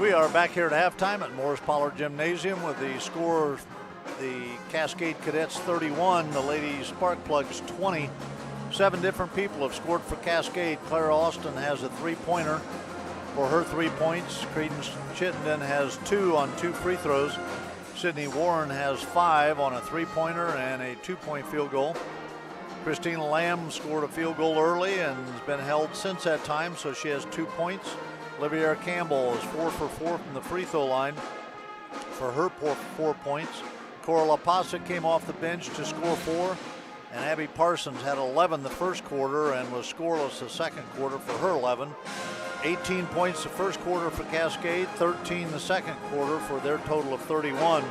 We are back here at halftime at Morris Pollard Gymnasium with the score, the Cascade Cadets 31, the Lady Sparkplugs 20. 7 different people have scored for Cascade. Clara Austin has a 3-pointer for her 3 points. Credence Chittenden has 2 on 2 free throws. Sydney Warren has 5 on a 3-pointer and a 2-point field goal. Christina Lamb scored a field goal early and has been held since that time, so she has 2 points. Olivia Campbell is 4 for 4 from the free throw line for her 4 points. Cora LaPasa came off the bench to score 4. And Abby Parsons had 11 the first quarter and was scoreless the second quarter for her 11. 18 points the first quarter for Cascade, 13 the second quarter for their total of 31.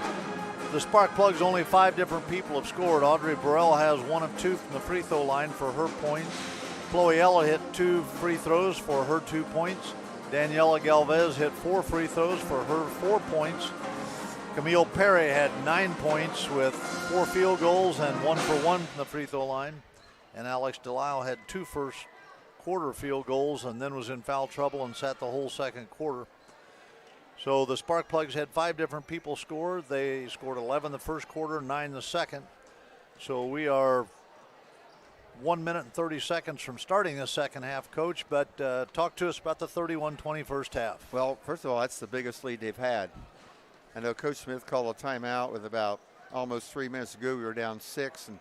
The Sparkplugs, only 5 different people have scored. Audrey Burrell has 1 of 2 from the free throw line for her points. Chloe Ella hit 2 free throws for her 2 points. Daniela Galvez hit 4 free throws for her 4 points. Camille Perry had 9 points with 4 field goals and 1 for 1 from the free throw line. And Alex Delisle had 2 first quarter field goals and then was in foul trouble and sat the whole second quarter. So the Sparkplugs had 5 different people score. They scored 11 the first quarter, 9 the second. So we are 1 minute and 30 seconds from starting the second half, Coach. But talk to us about the 31-20 first half. Well, first of all, that's the biggest lead they've had. I know Coach Smith called a timeout with about almost 3 minutes ago. We were down 6, and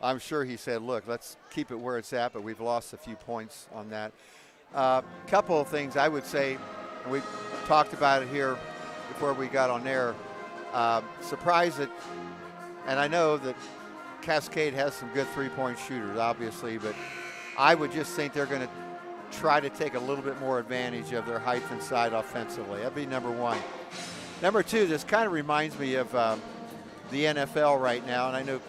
I'm sure he said, look, let's keep it where it's at, but we've lost a few points on that. Couple of things I would say, and we talked about it here before we got on air. Surprised that, and I know that Cascade has some good three-point shooters, obviously, but I would just think they're going to try to take a little bit more advantage of their height inside offensively. That'd be number 1. Number 2, this kind of reminds me of the NFL right now, and I know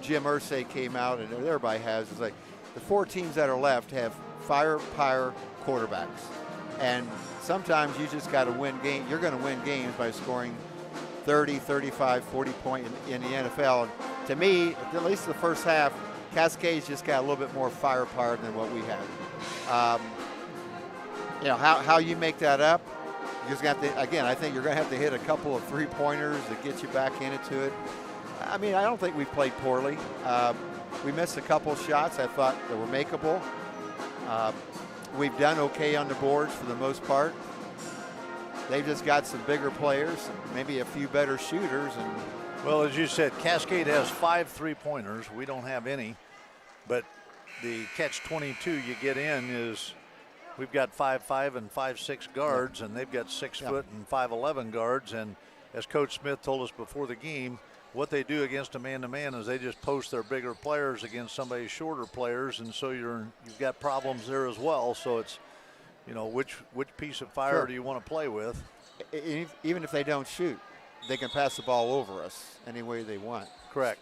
Jim Irsay came out, and everybody has. It's like the 4 teams that are left have firepower quarterbacks, and sometimes you just got to win games. You're going to win games by scoring 30, 35, 40 points in the NFL. And to me, at least the first half, Cascade's just got a little bit more firepower than what we have. You know, how you make that up, you're just got to, again, I think you're going to have to hit a couple of 3-pointers to get you back into it. I mean, I don't think we played poorly. We missed a couple shots I thought that were makeable. We've done okay on the boards for the most part. They've just got some bigger players, and maybe a few better shooters. And well, as you said, Cascade has 5 3-pointers. We don't have any. But the catch-22 you get in is we've got 5'5" and 5'6" guards, and they've got 6 foot and 5'11" guards. And as Coach Smith told us before the game, what they do against a man-to-man is they just post their bigger players against somebody's shorter players, and so you've got problems there as well. So it's, you know, which piece of fire do you want to play with? Even if they don't shoot, they can pass the ball over us any way they want. Correct.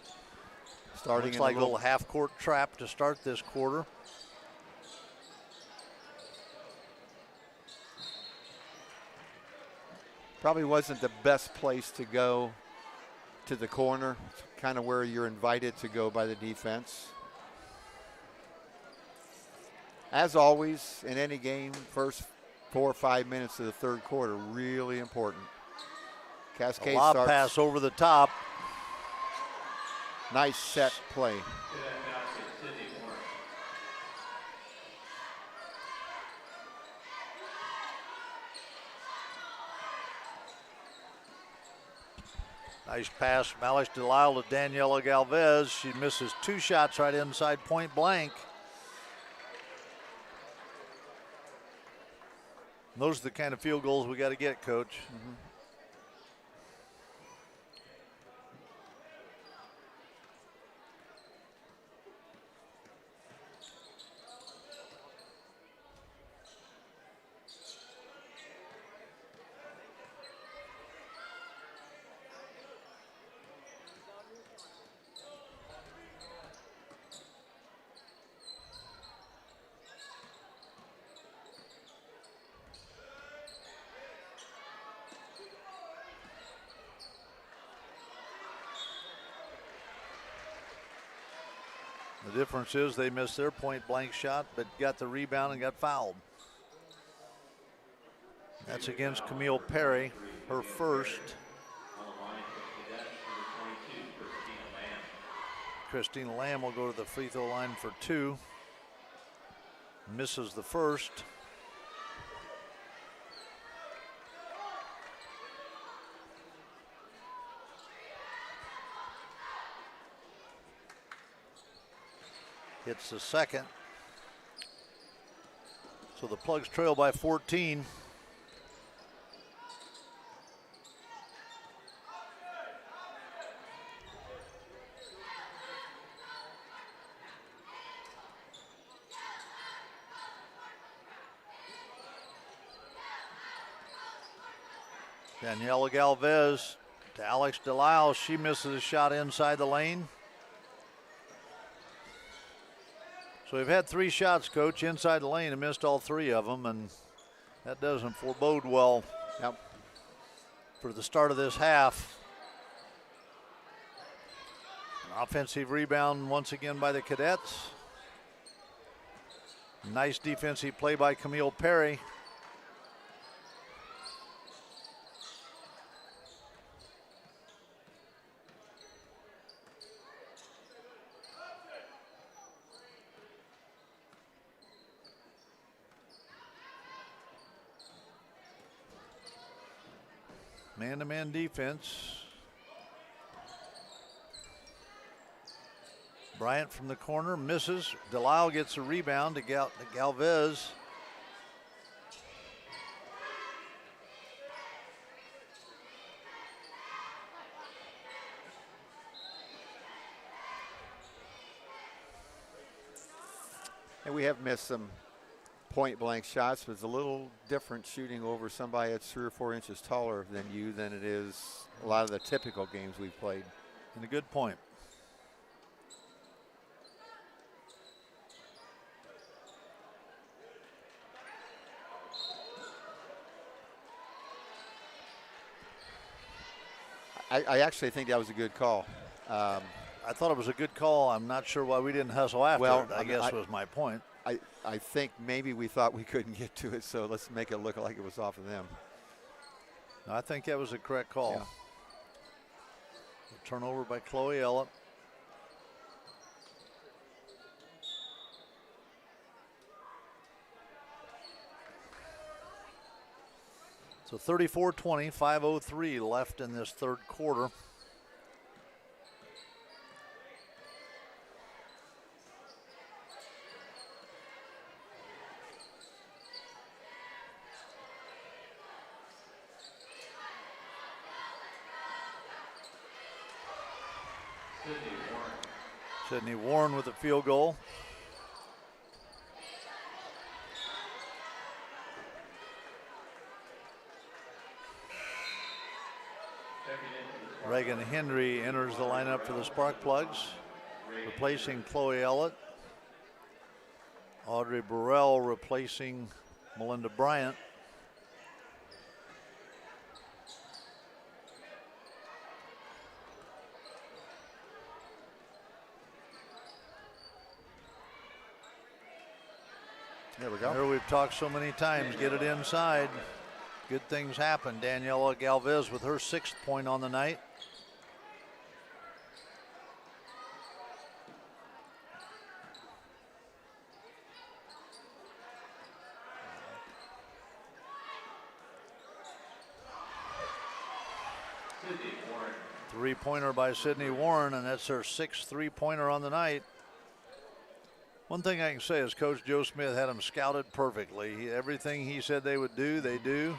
Starting looks like a little half-court trap to start this quarter. Probably wasn't the best place to go to the corner. It's kind of where you're invited to go by the defense. As always, in any game, first 4 or 5 minutes of the third quarter, really important. Cascade a lob starts. Pass over the top. Nice set play. Nice pass from Alex Delisle to Daniela Galvez. She misses 2 shots right inside point blank. And those are the kind of field goals we got to get, Coach. Mm-hmm. The difference is they missed their point blank shot, but got the rebound and got fouled. That's against Camille Perry, her first. Christina Lamb will go to the free throw line for 2. Misses the first. Hits the second. So the Plugs trail by 14. Daniela Galvez to Alex Delisle. She misses a shot inside the lane. So we've had 3 shots, Coach, inside the lane and missed all 3 of them, and that doesn't forebode well for the start of this half. An offensive rebound once again by the Cadets. Nice defensive play by Camille Perry. Man-to-man defense. Bryant from the corner misses. Delisle gets a rebound to Galvez. And we have missed some point-blank shots, but it's a little different shooting over somebody that's 3 or 4 inches taller than you than it is a lot of the typical games we've played. And a good point. I actually think that was a good call. I thought it was a good call. I'm not sure why we didn't hustle after it, I guess was my point. I think maybe we thought we couldn't get to it, so let's make it look like it was off of them. No, I think that was a correct call. Yeah. Turnover by Chloe Ellett. So 34-20, 5:03 left in this third quarter. Sydney Warren with a field goal. Reagan Henry enters the lineup for the Sparkplugs, replacing Chloe Ellett. Audrey Burrell replacing Melinda Bryant. There we go. There we've talked so many times, get it inside. Good things happen. Daniela Galvez with her 6th point on the night. Three-pointer by Sydney Warren, and that's her 6th three-pointer on the night. One thing I can say is Coach Joe Smith had them scouted perfectly. Everything he said they would do, they do.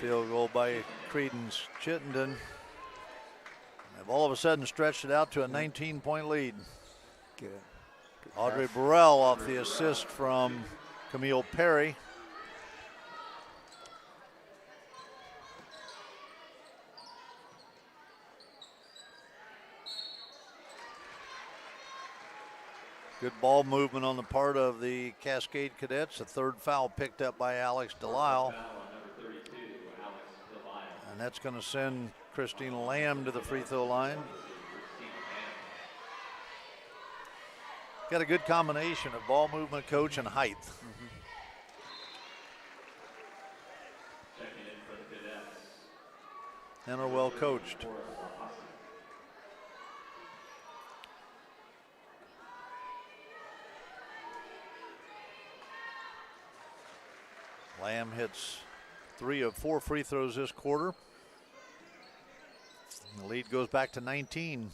Field goal by Credence Chittenden. They've all of a sudden stretched it out to a 19-point lead. Good. Audrey Burrell off the assist from Camille Perry. Good ball movement on the part of the Cascade Cadets. A 3rd foul picked up by Alex Delisle. And And that's going to send Christine Lamb to the free throw line. Got a good combination of ball movement coach and height. And are well coached. Lamb hits 3 of 4 free throws this quarter. The lead goes back to 19.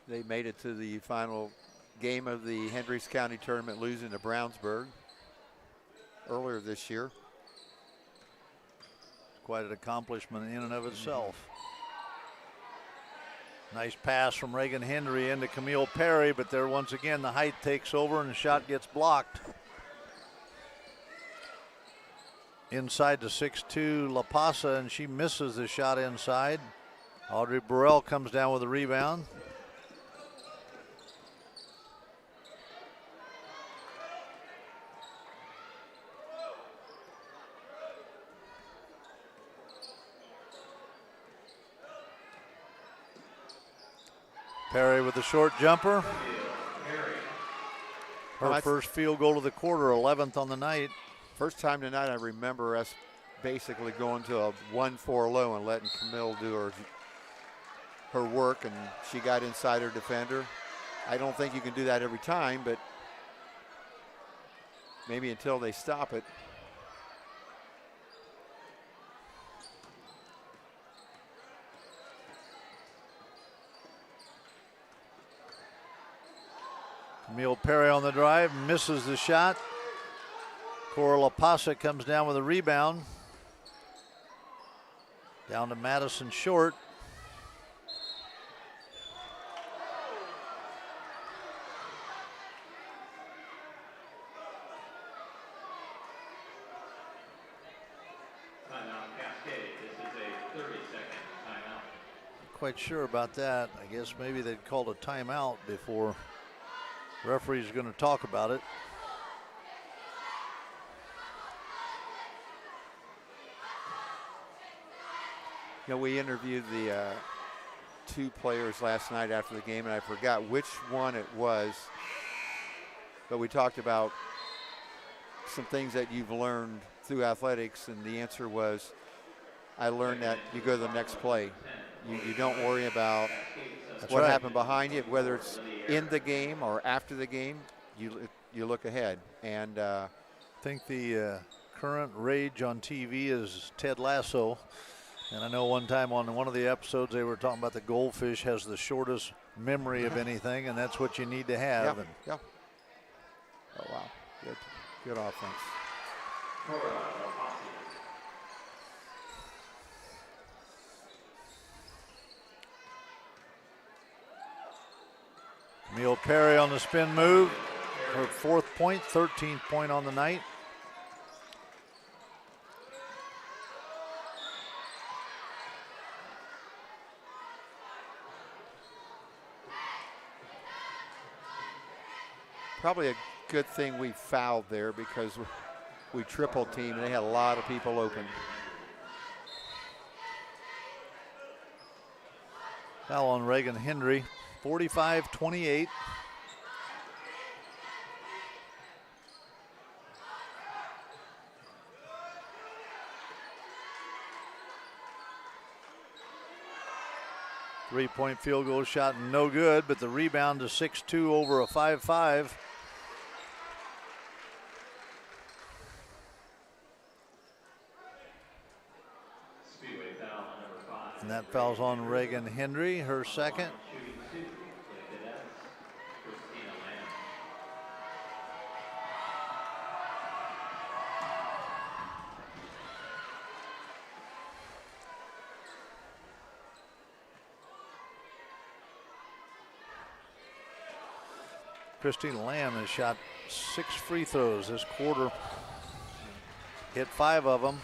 They made it to the final game of the Hendricks County tournament, losing to Brownsburg earlier this year. Quite an accomplishment in and of itself. Nice pass from Reagan Hendry into Camille Perry, but there once again the height takes over and the shot gets blocked. Inside to 6'2" La Pasa, and she misses the shot inside. Audrey Burrell comes down with a rebound. Perry with the short jumper. Her first field goal of the quarter, 11th on the night. First time tonight I remember us basically going to a 1-4 low and letting Camille do her work, and she got inside her defender. I don't think you can do that every time, but maybe until they stop it. Camille Perry on the drive, misses the shot. Cora La Pasa comes down with a rebound. Down to Madison Short. Timeout, Cascade. This is a 30-second timeout. Quite sure about that. I guess maybe they'd called a timeout before. Referee's going to talk about it. You know, we interviewed the 2 players last night after the game, and I forgot which one it was, but we talked about some things that you've learned through athletics, and the answer was, I learned that you go to the next play. You don't worry about what happened behind you, whether it's in the game or after the game, you look ahead. And I think the current rage on TV is Ted Lasso. And I know one time on one of the episodes they were talking about the goldfish has the shortest memory of anything, and that's what you need to have. Yeah. Oh, wow. Good offense. Camille Perry on the spin move. Her 4th point, 13th point on the night. Probably a good thing we fouled there because we triple team and they had a lot of people open. Foul on Reagan Hendry, 45-28. Three-point field goal shot, no good, but the rebound to 6'2" over a 5'5". Speedway foul number 5. And that foul's on Reagan Hendry, her second. Christine Lamb has shot 6 free throws this quarter. Hit 5 of them.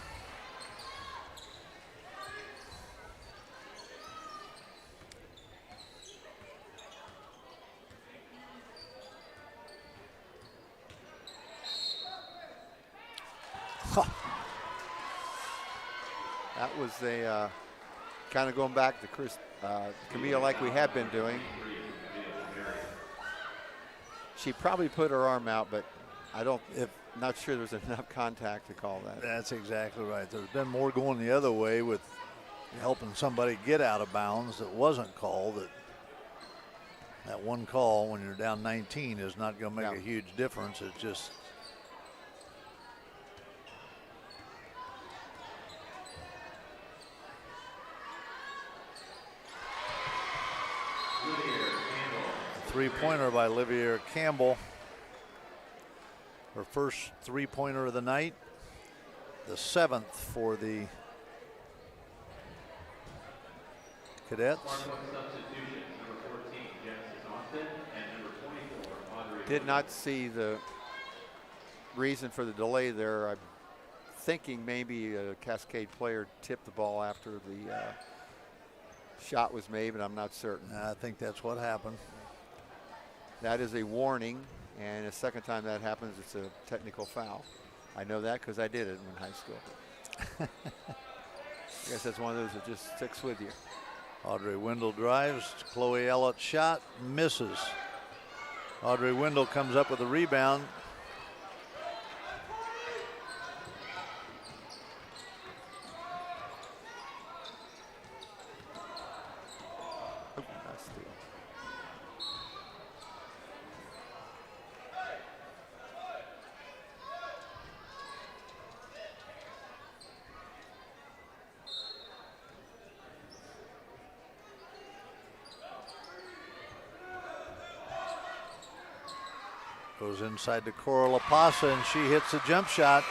That was a kind of going back to Camille like we have been doing. She probably put her arm out, but not sure there's enough contact to call that. That's exactly right. There's been more going the other way with helping somebody get out of bounds that wasn't called. That one call when you're down 19 is not going to make a huge difference. It's just a three-pointer by Olivia Campbell. Her first three-pointer of the night, the 7th for the Cadets. Did not see the reason for the delay there. I'm thinking maybe a Cascade player tipped the ball after the shot was made, but I'm not certain. I think that's what happened. That is a warning, and the second time that happens, it's a technical foul. I know that because I did it in high school. I guess that's one of those that just sticks with you. Audrey Wendell drives. Chloe Elliott shot, misses. Audrey Wendell comes up with a rebound. Goes inside to Cora La Pasa, and she hits a jump shot.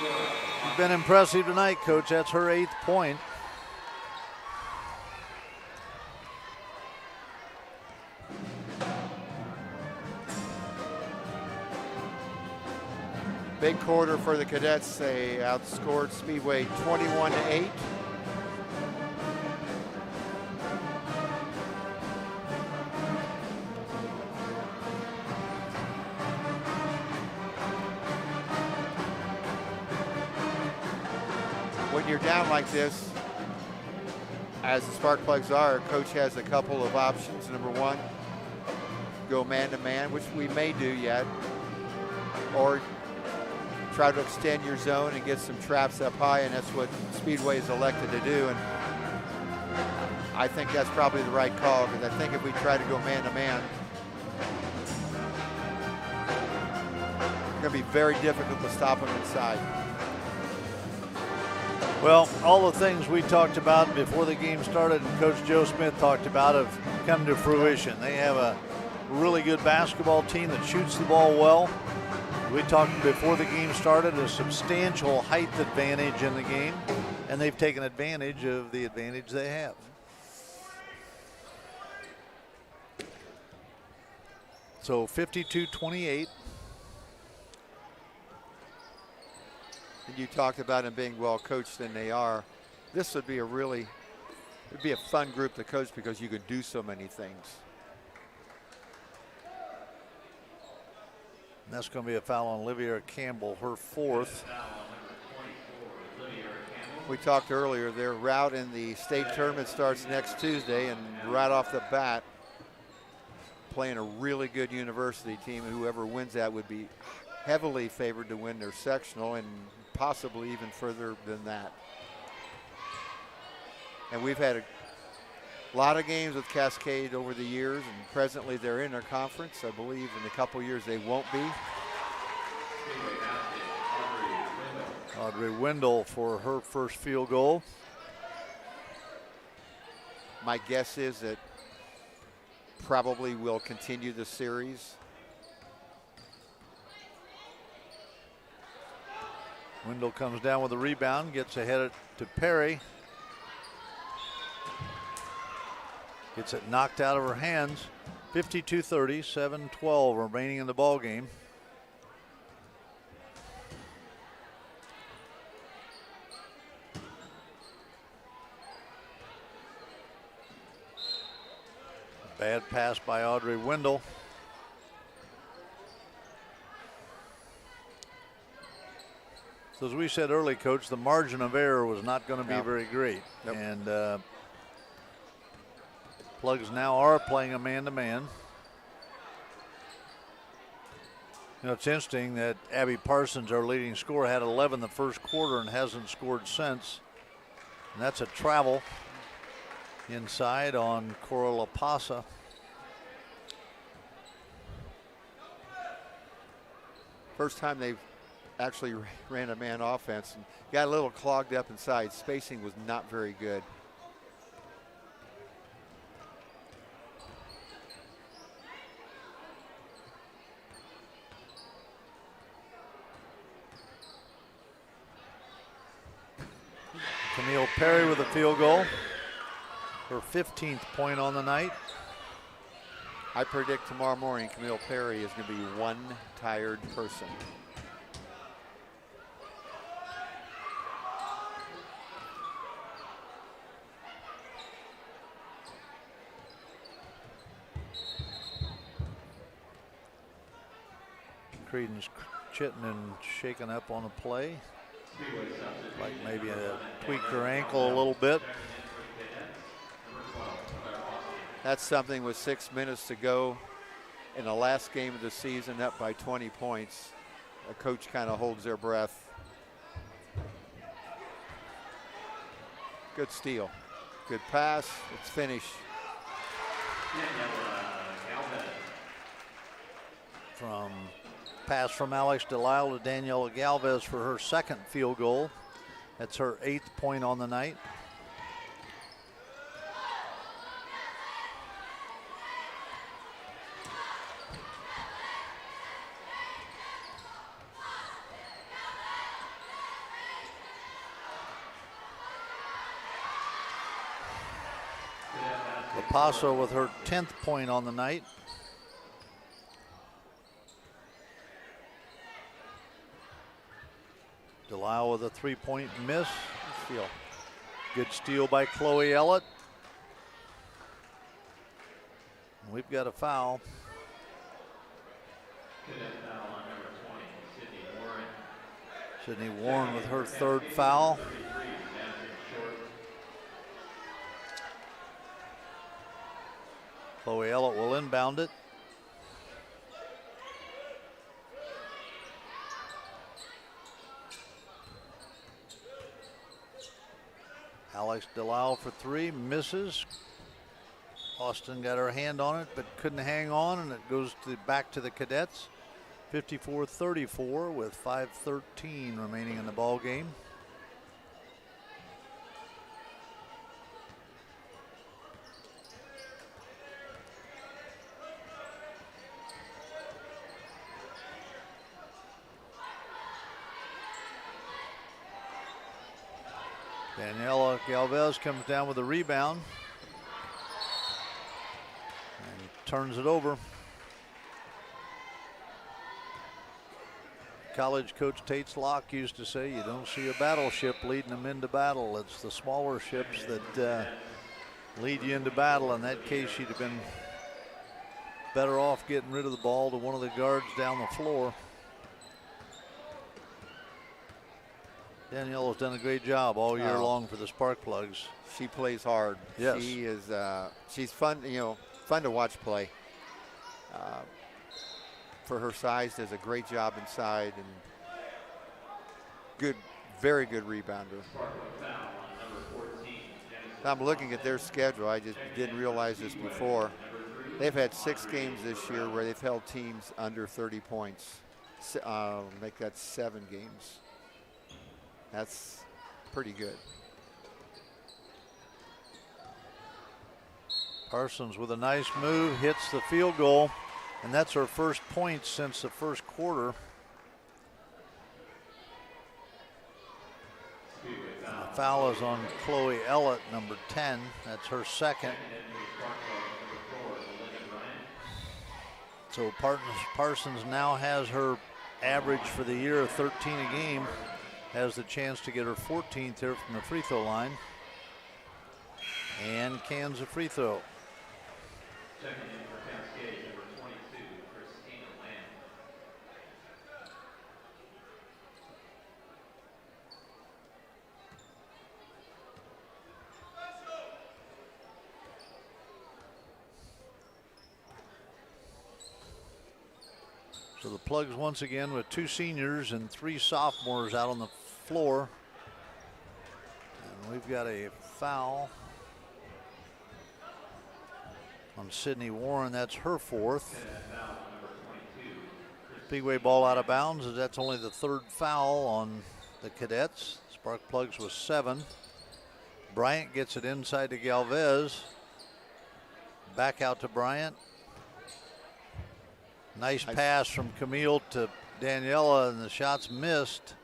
She's been impressive tonight, Coach. That's her 8th point. Big quarter for the Cadets. They outscored Speedway 21-8. When you're down like this, as the Sparkplugs are, Coach has a couple of options. Number one, go man-to-man, which we may do yet, or try to extend your zone and get some traps up high, and that's what Speedway is elected to do. And I think that's probably the right call, because I think if we try to go man-to-man, it's going to be very difficult to stop them inside. Well, all the things we talked about before the game started and Coach Joe Smith talked about have come to fruition. They have a really good basketball team that shoots the ball well. We talked before the game started a substantial height advantage in the game, and they've taken advantage of the advantage they have. So 52-28. And you talked about them being well coached, and they are. This would be it'd be a fun group to coach because you can do so many things. And that's going to be a foul on Olivia Campbell, her 4th. We talked earlier, their route in the state tournament starts next Tuesday, and right off the bat, playing a really good university team, and whoever wins that would be heavily favored to win their sectional and possibly even further than that. And we've had a lot of games with Cascade over the years, and presently they're in their conference. I believe in a couple years they won't be. Audrey Wendell for her first field goal. My guess is that probably will continue the series. Wendell comes down with a rebound, gets ahead to Perry. Gets it knocked out of her hands. 52-30, 7-12 remaining in the ball game. Bad pass by Audrey Wendell. So as we said early, Coach, the margin of error was not going to be very great. Yep. And Plugs now are playing a man-to-man. You know, it's interesting that Abby Parsons, our leading scorer, had 11 the first quarter and hasn't scored since. And that's a travel inside on Cora La Pasa. First time they've actually ran a man offense and got a little clogged up inside. Spacing was not very good. Camille Perry with a field goal. Her 15th point on the night. I predict tomorrow morning Camille Perry is going to be one tired person. Credence Chittenden shaken up on a play. Like maybe tweaked her ankle a little bit. That's something with 6 minutes to go in the last game of the season, up by 20 points. A coach kind of holds their breath. Good steal. Good pass. It's finished. Pass from Alex Delisle to Daniela Galvez for her second field goal. That's her 8th point on the night. Paso with her 10th point on the night. Delisle with a 3-point miss. Steal. Good steal by Chloe Ellett. We've got a foul. Sydney Warren with her 3rd foul. Chloe Ellett will inbound it. Alex Delisle for 3, misses. Austin got her hand on it, but couldn't hang on, and it goes back to the Cadets. 54-34 with 5:13 remaining in the ball game. Daniela Galvez comes down with a rebound and turns it over. College coach Tates Locke used to say, you don't see a battleship leading them into battle. It's the smaller ships that lead you into battle. In that case, she'd have been better off getting rid of the ball to one of the guards down the floor. Daniela's done a great job all year long for the Sparkplugs. She plays hard. Yes. She is. She's fun. Fun to watch play. For her size, does a great job inside and good, very good rebounder. I'm looking at their schedule. I just didn't realize this before. They've had 6 games this year where they've held teams under 30 points. Make that 7 games. That's pretty good. Parsons with a nice move, hits the field goal, and that's her first point since the first quarter. And the foul is on Chloe Ellett, number 10. That's her second. So Parsons now has her average for the year of 13 a game. Has the chance to get her 14th here from the free throw line. And cans a free throw. Checking in for Cascade, number 22, Christina Lamb. So the Plugs once again with 2 seniors and 3 sophomores out on the floor. And we've got a foul on Sydney Warren. That's her 4th. Speedway ball out of bounds, as that's only the 3rd foul on the Cadets. Sparkplugs was 7. Bryant gets it inside to Galvez. Back out to Bryant. Nice pass from Camille to Daniela, and the shot's missed.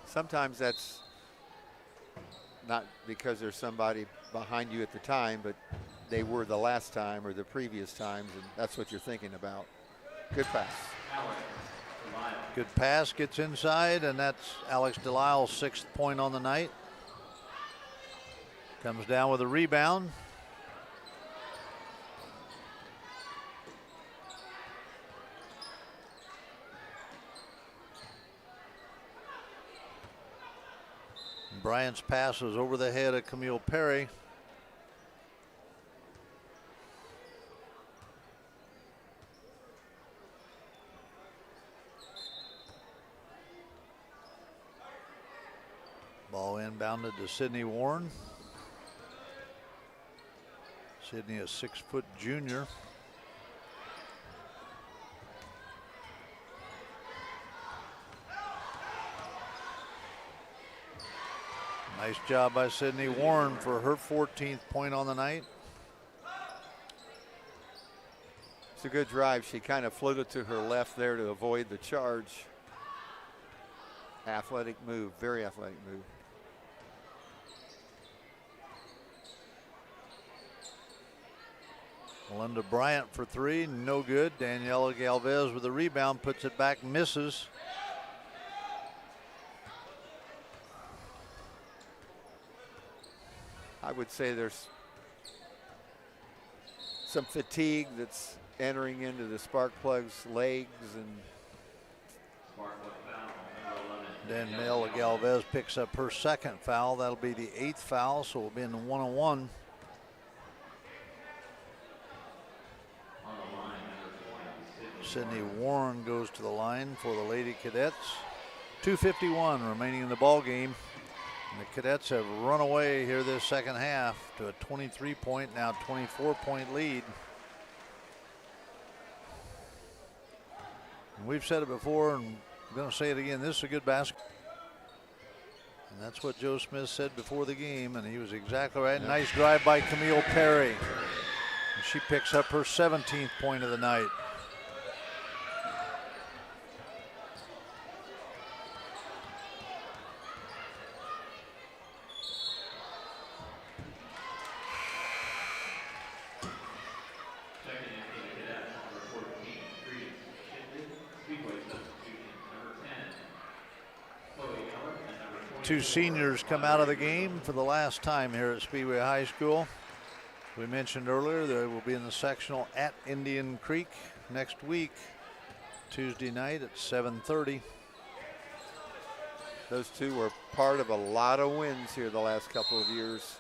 Sometimes that's not because there's somebody behind you at the time, but they were the last time or the previous times, and that's what you're thinking about. Good pass. Good pass, gets inside, and that's Alex Delisle's 6th point on the night. Comes down with a rebound. Bryant's pass was over the head of Camille Perry. Ball inbounded to Sydney Warren. Sydney, a 6-foot junior. Nice job by Sydney Warren for her 14th point on the night. It's a good drive. She kind of floated to her left there to avoid the charge. Athletic move, very athletic move. Melinda Bryant for 3, no good. Daniela Galvez with a rebound, puts it back, misses. I would say there's some fatigue that's entering into the Sparkplugs' legs, and Daniela Galvez picks up her 2nd foul. That'll be the 8th foul, so we'll be in the 1-on-1. Sydney Warren goes to the line for the Lady Cadets. 2:51 remaining in the ball game. And the Cadets have run away here this second half to a 23-point, now 24-point lead. And we've said it before, and I'm going to say it again. This is a good basketball. And that's what Joe Smith said before the game, and he was exactly right. Yeah. Nice drive by Camille Perry. And she picks up her 17th point of the night. Two seniors come out of the game for the last time here at Speedway High School. We mentioned earlier they will be in the sectional at Indian Creek next week, Tuesday night at 7:30. those two were part of a lot of wins here the last couple of years.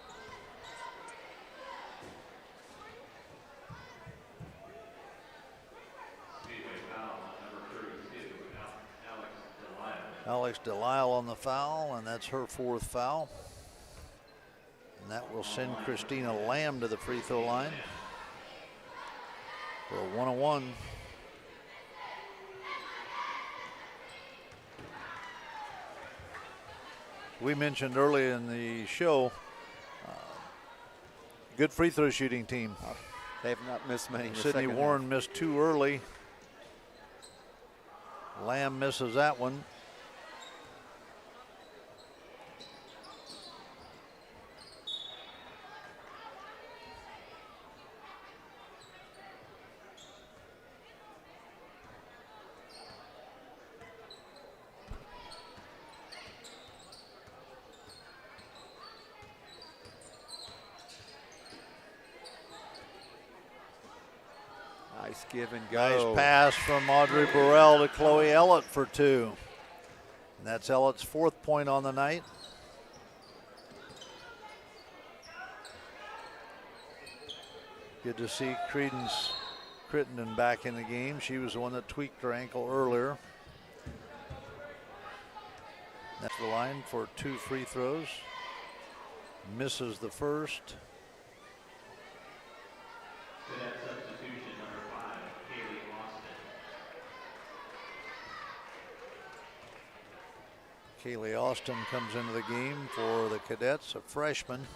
Alex Delisle on the foul, and that's her 4th foul. And that will send Christina Lamb to the free throw line for a 1-on-1. We mentioned earlier in the show, good free throw shooting team. They have not missed many. Sydney Warren missed 2 early. Lamb misses that one. Nice give and go. Nice pass from Audrey Burrell to Chloe Ellett for 2. And that's Ellett's 4th point on the night. Good to see Credence Crittenden back in the game. She was the one that tweaked her ankle earlier. That's the line for 2 free throws. Misses the first. Cadet substitution number 5, Kaylee Austin. Kaylee Austin comes into the game for the Cadets, a freshman.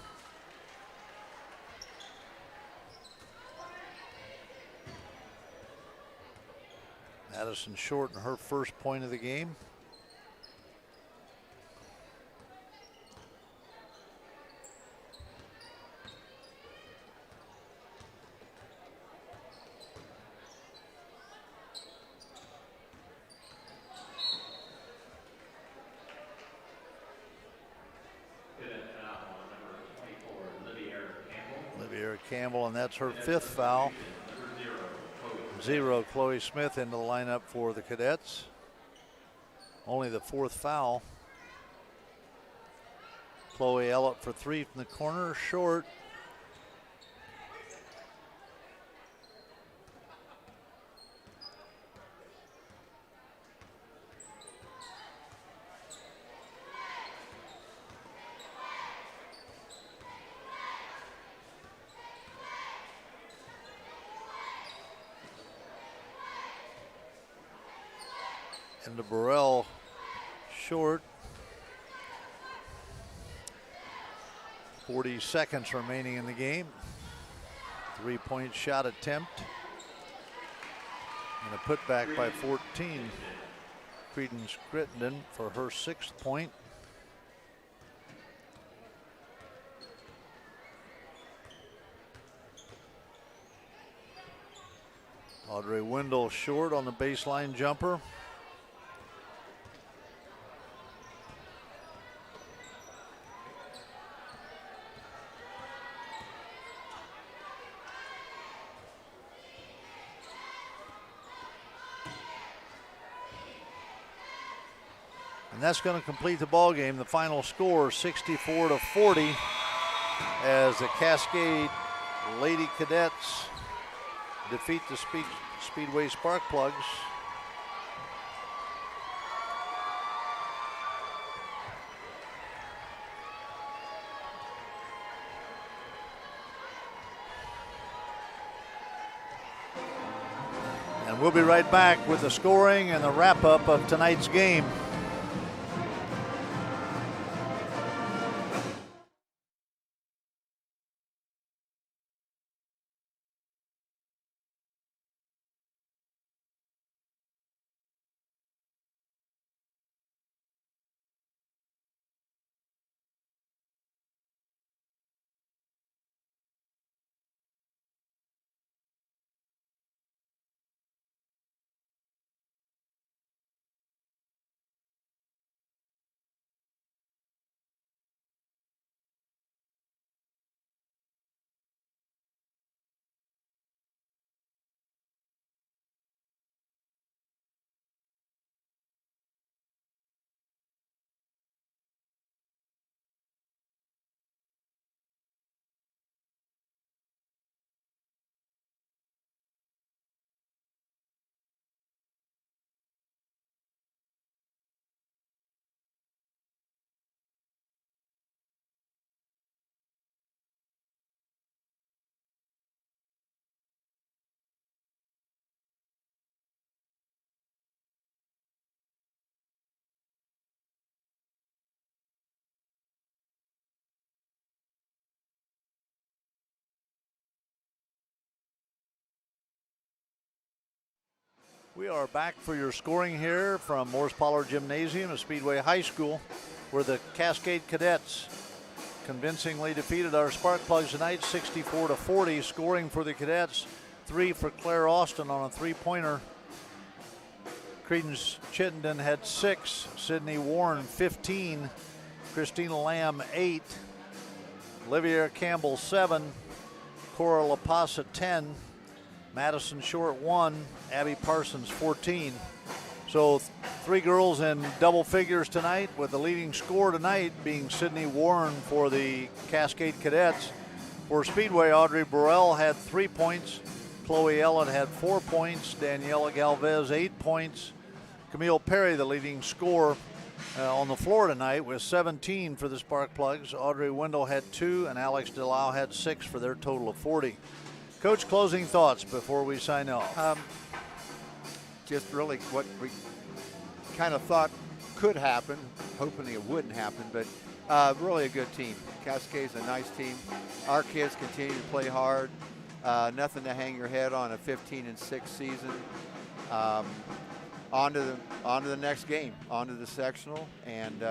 Madison Short in her first point of the game. Campbell, and that's her 5th foul. 0, Chloe Smith into the lineup for the Cadets. Only the 4th foul. Chloe Ellett for 3 from the corner, short. Into Burrell, short. 40 seconds remaining in the game. 3-point shot attempt. And a putback by 14. Credence Crittenden for her 6th point. Audrey Wendell short on the baseline jumper. And that's going to complete the ball game. The final score 64-40 as the Cascade Lady Cadets defeat the Speedway Sparkplugs. And we'll be right back with the scoring and the wrap-up of tonight's game. We are back for your scoring here from Morris Pollard Gymnasium at Speedway High School, where the Cascade Cadets convincingly defeated our Sparkplugs tonight, 64-40. Scoring for the Cadets, 3 for Claire Austin on a 3-pointer. Credence Chittenden had 6, Sydney Warren 15, Christina Lamb 8, Olivia Campbell 7, Cora LaPasa 10, Madison Short 1, Abby Parsons 14. So 3 girls in double figures tonight, with the leading scorer tonight being Sydney Warren for the Cascade Cadets. For Speedway, Audrey Burrell had 3 points. Chloe Ellen had 4 points. Daniela Galvez, 8 points. Camille Perry, the leading scorer on the floor tonight, with 17 for the Sparkplugs. Audrey Wendell had 2, and Alex DeLau had 6 for their total of 40. Coach, closing thoughts before we sign off. Just really what we kind of thought could happen, hoping it wouldn't happen, but really a good team. Cascade's a nice team. Our kids continue to play hard. Nothing to hang your head on a 15-6 season. On to the next game, on to the sectional, and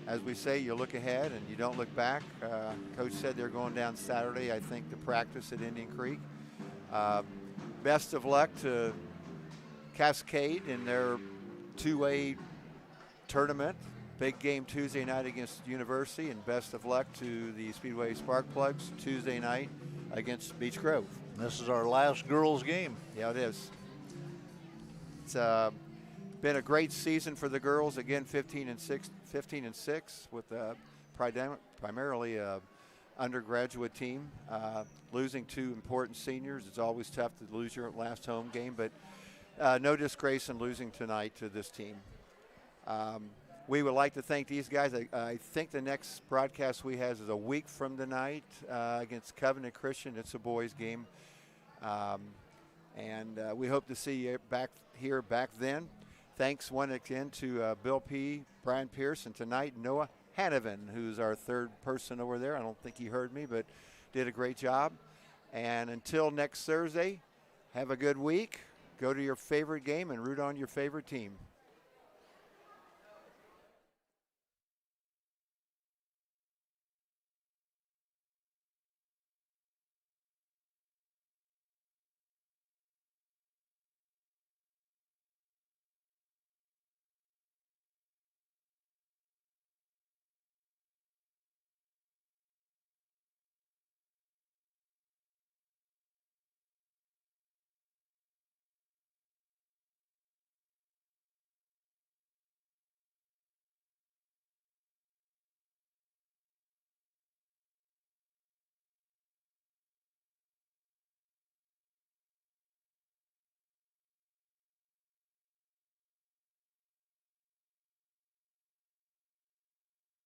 as we say, you look ahead and you don't look back. Coach said they're going down Saturday, I think, to practice at Indian Creek. Best of luck to Cascade in their 2A tournament. Big game Tuesday night against University, and best of luck to the Speedway Sparkplugs Tuesday night against Beech Grove. This is our last girls game. Yeah, it is. It's been a great season for the girls. Again, 15-6 with primarily a undergraduate team. Losing 2 important seniors. It's always tough to lose your last home game, but no disgrace in losing tonight to this team. We would like to thank these guys. I think the next broadcast we have is a week from tonight against Covenant Christian. It's a boys' game. And we hope to see you back then. Thanks once again to Bill P., Brian Pierce, and tonight Noah Hanovan, who's our third person over there. I don't think he heard me, but did a great job. And until next Thursday, have a good week. Go to your favorite game and root on your favorite team.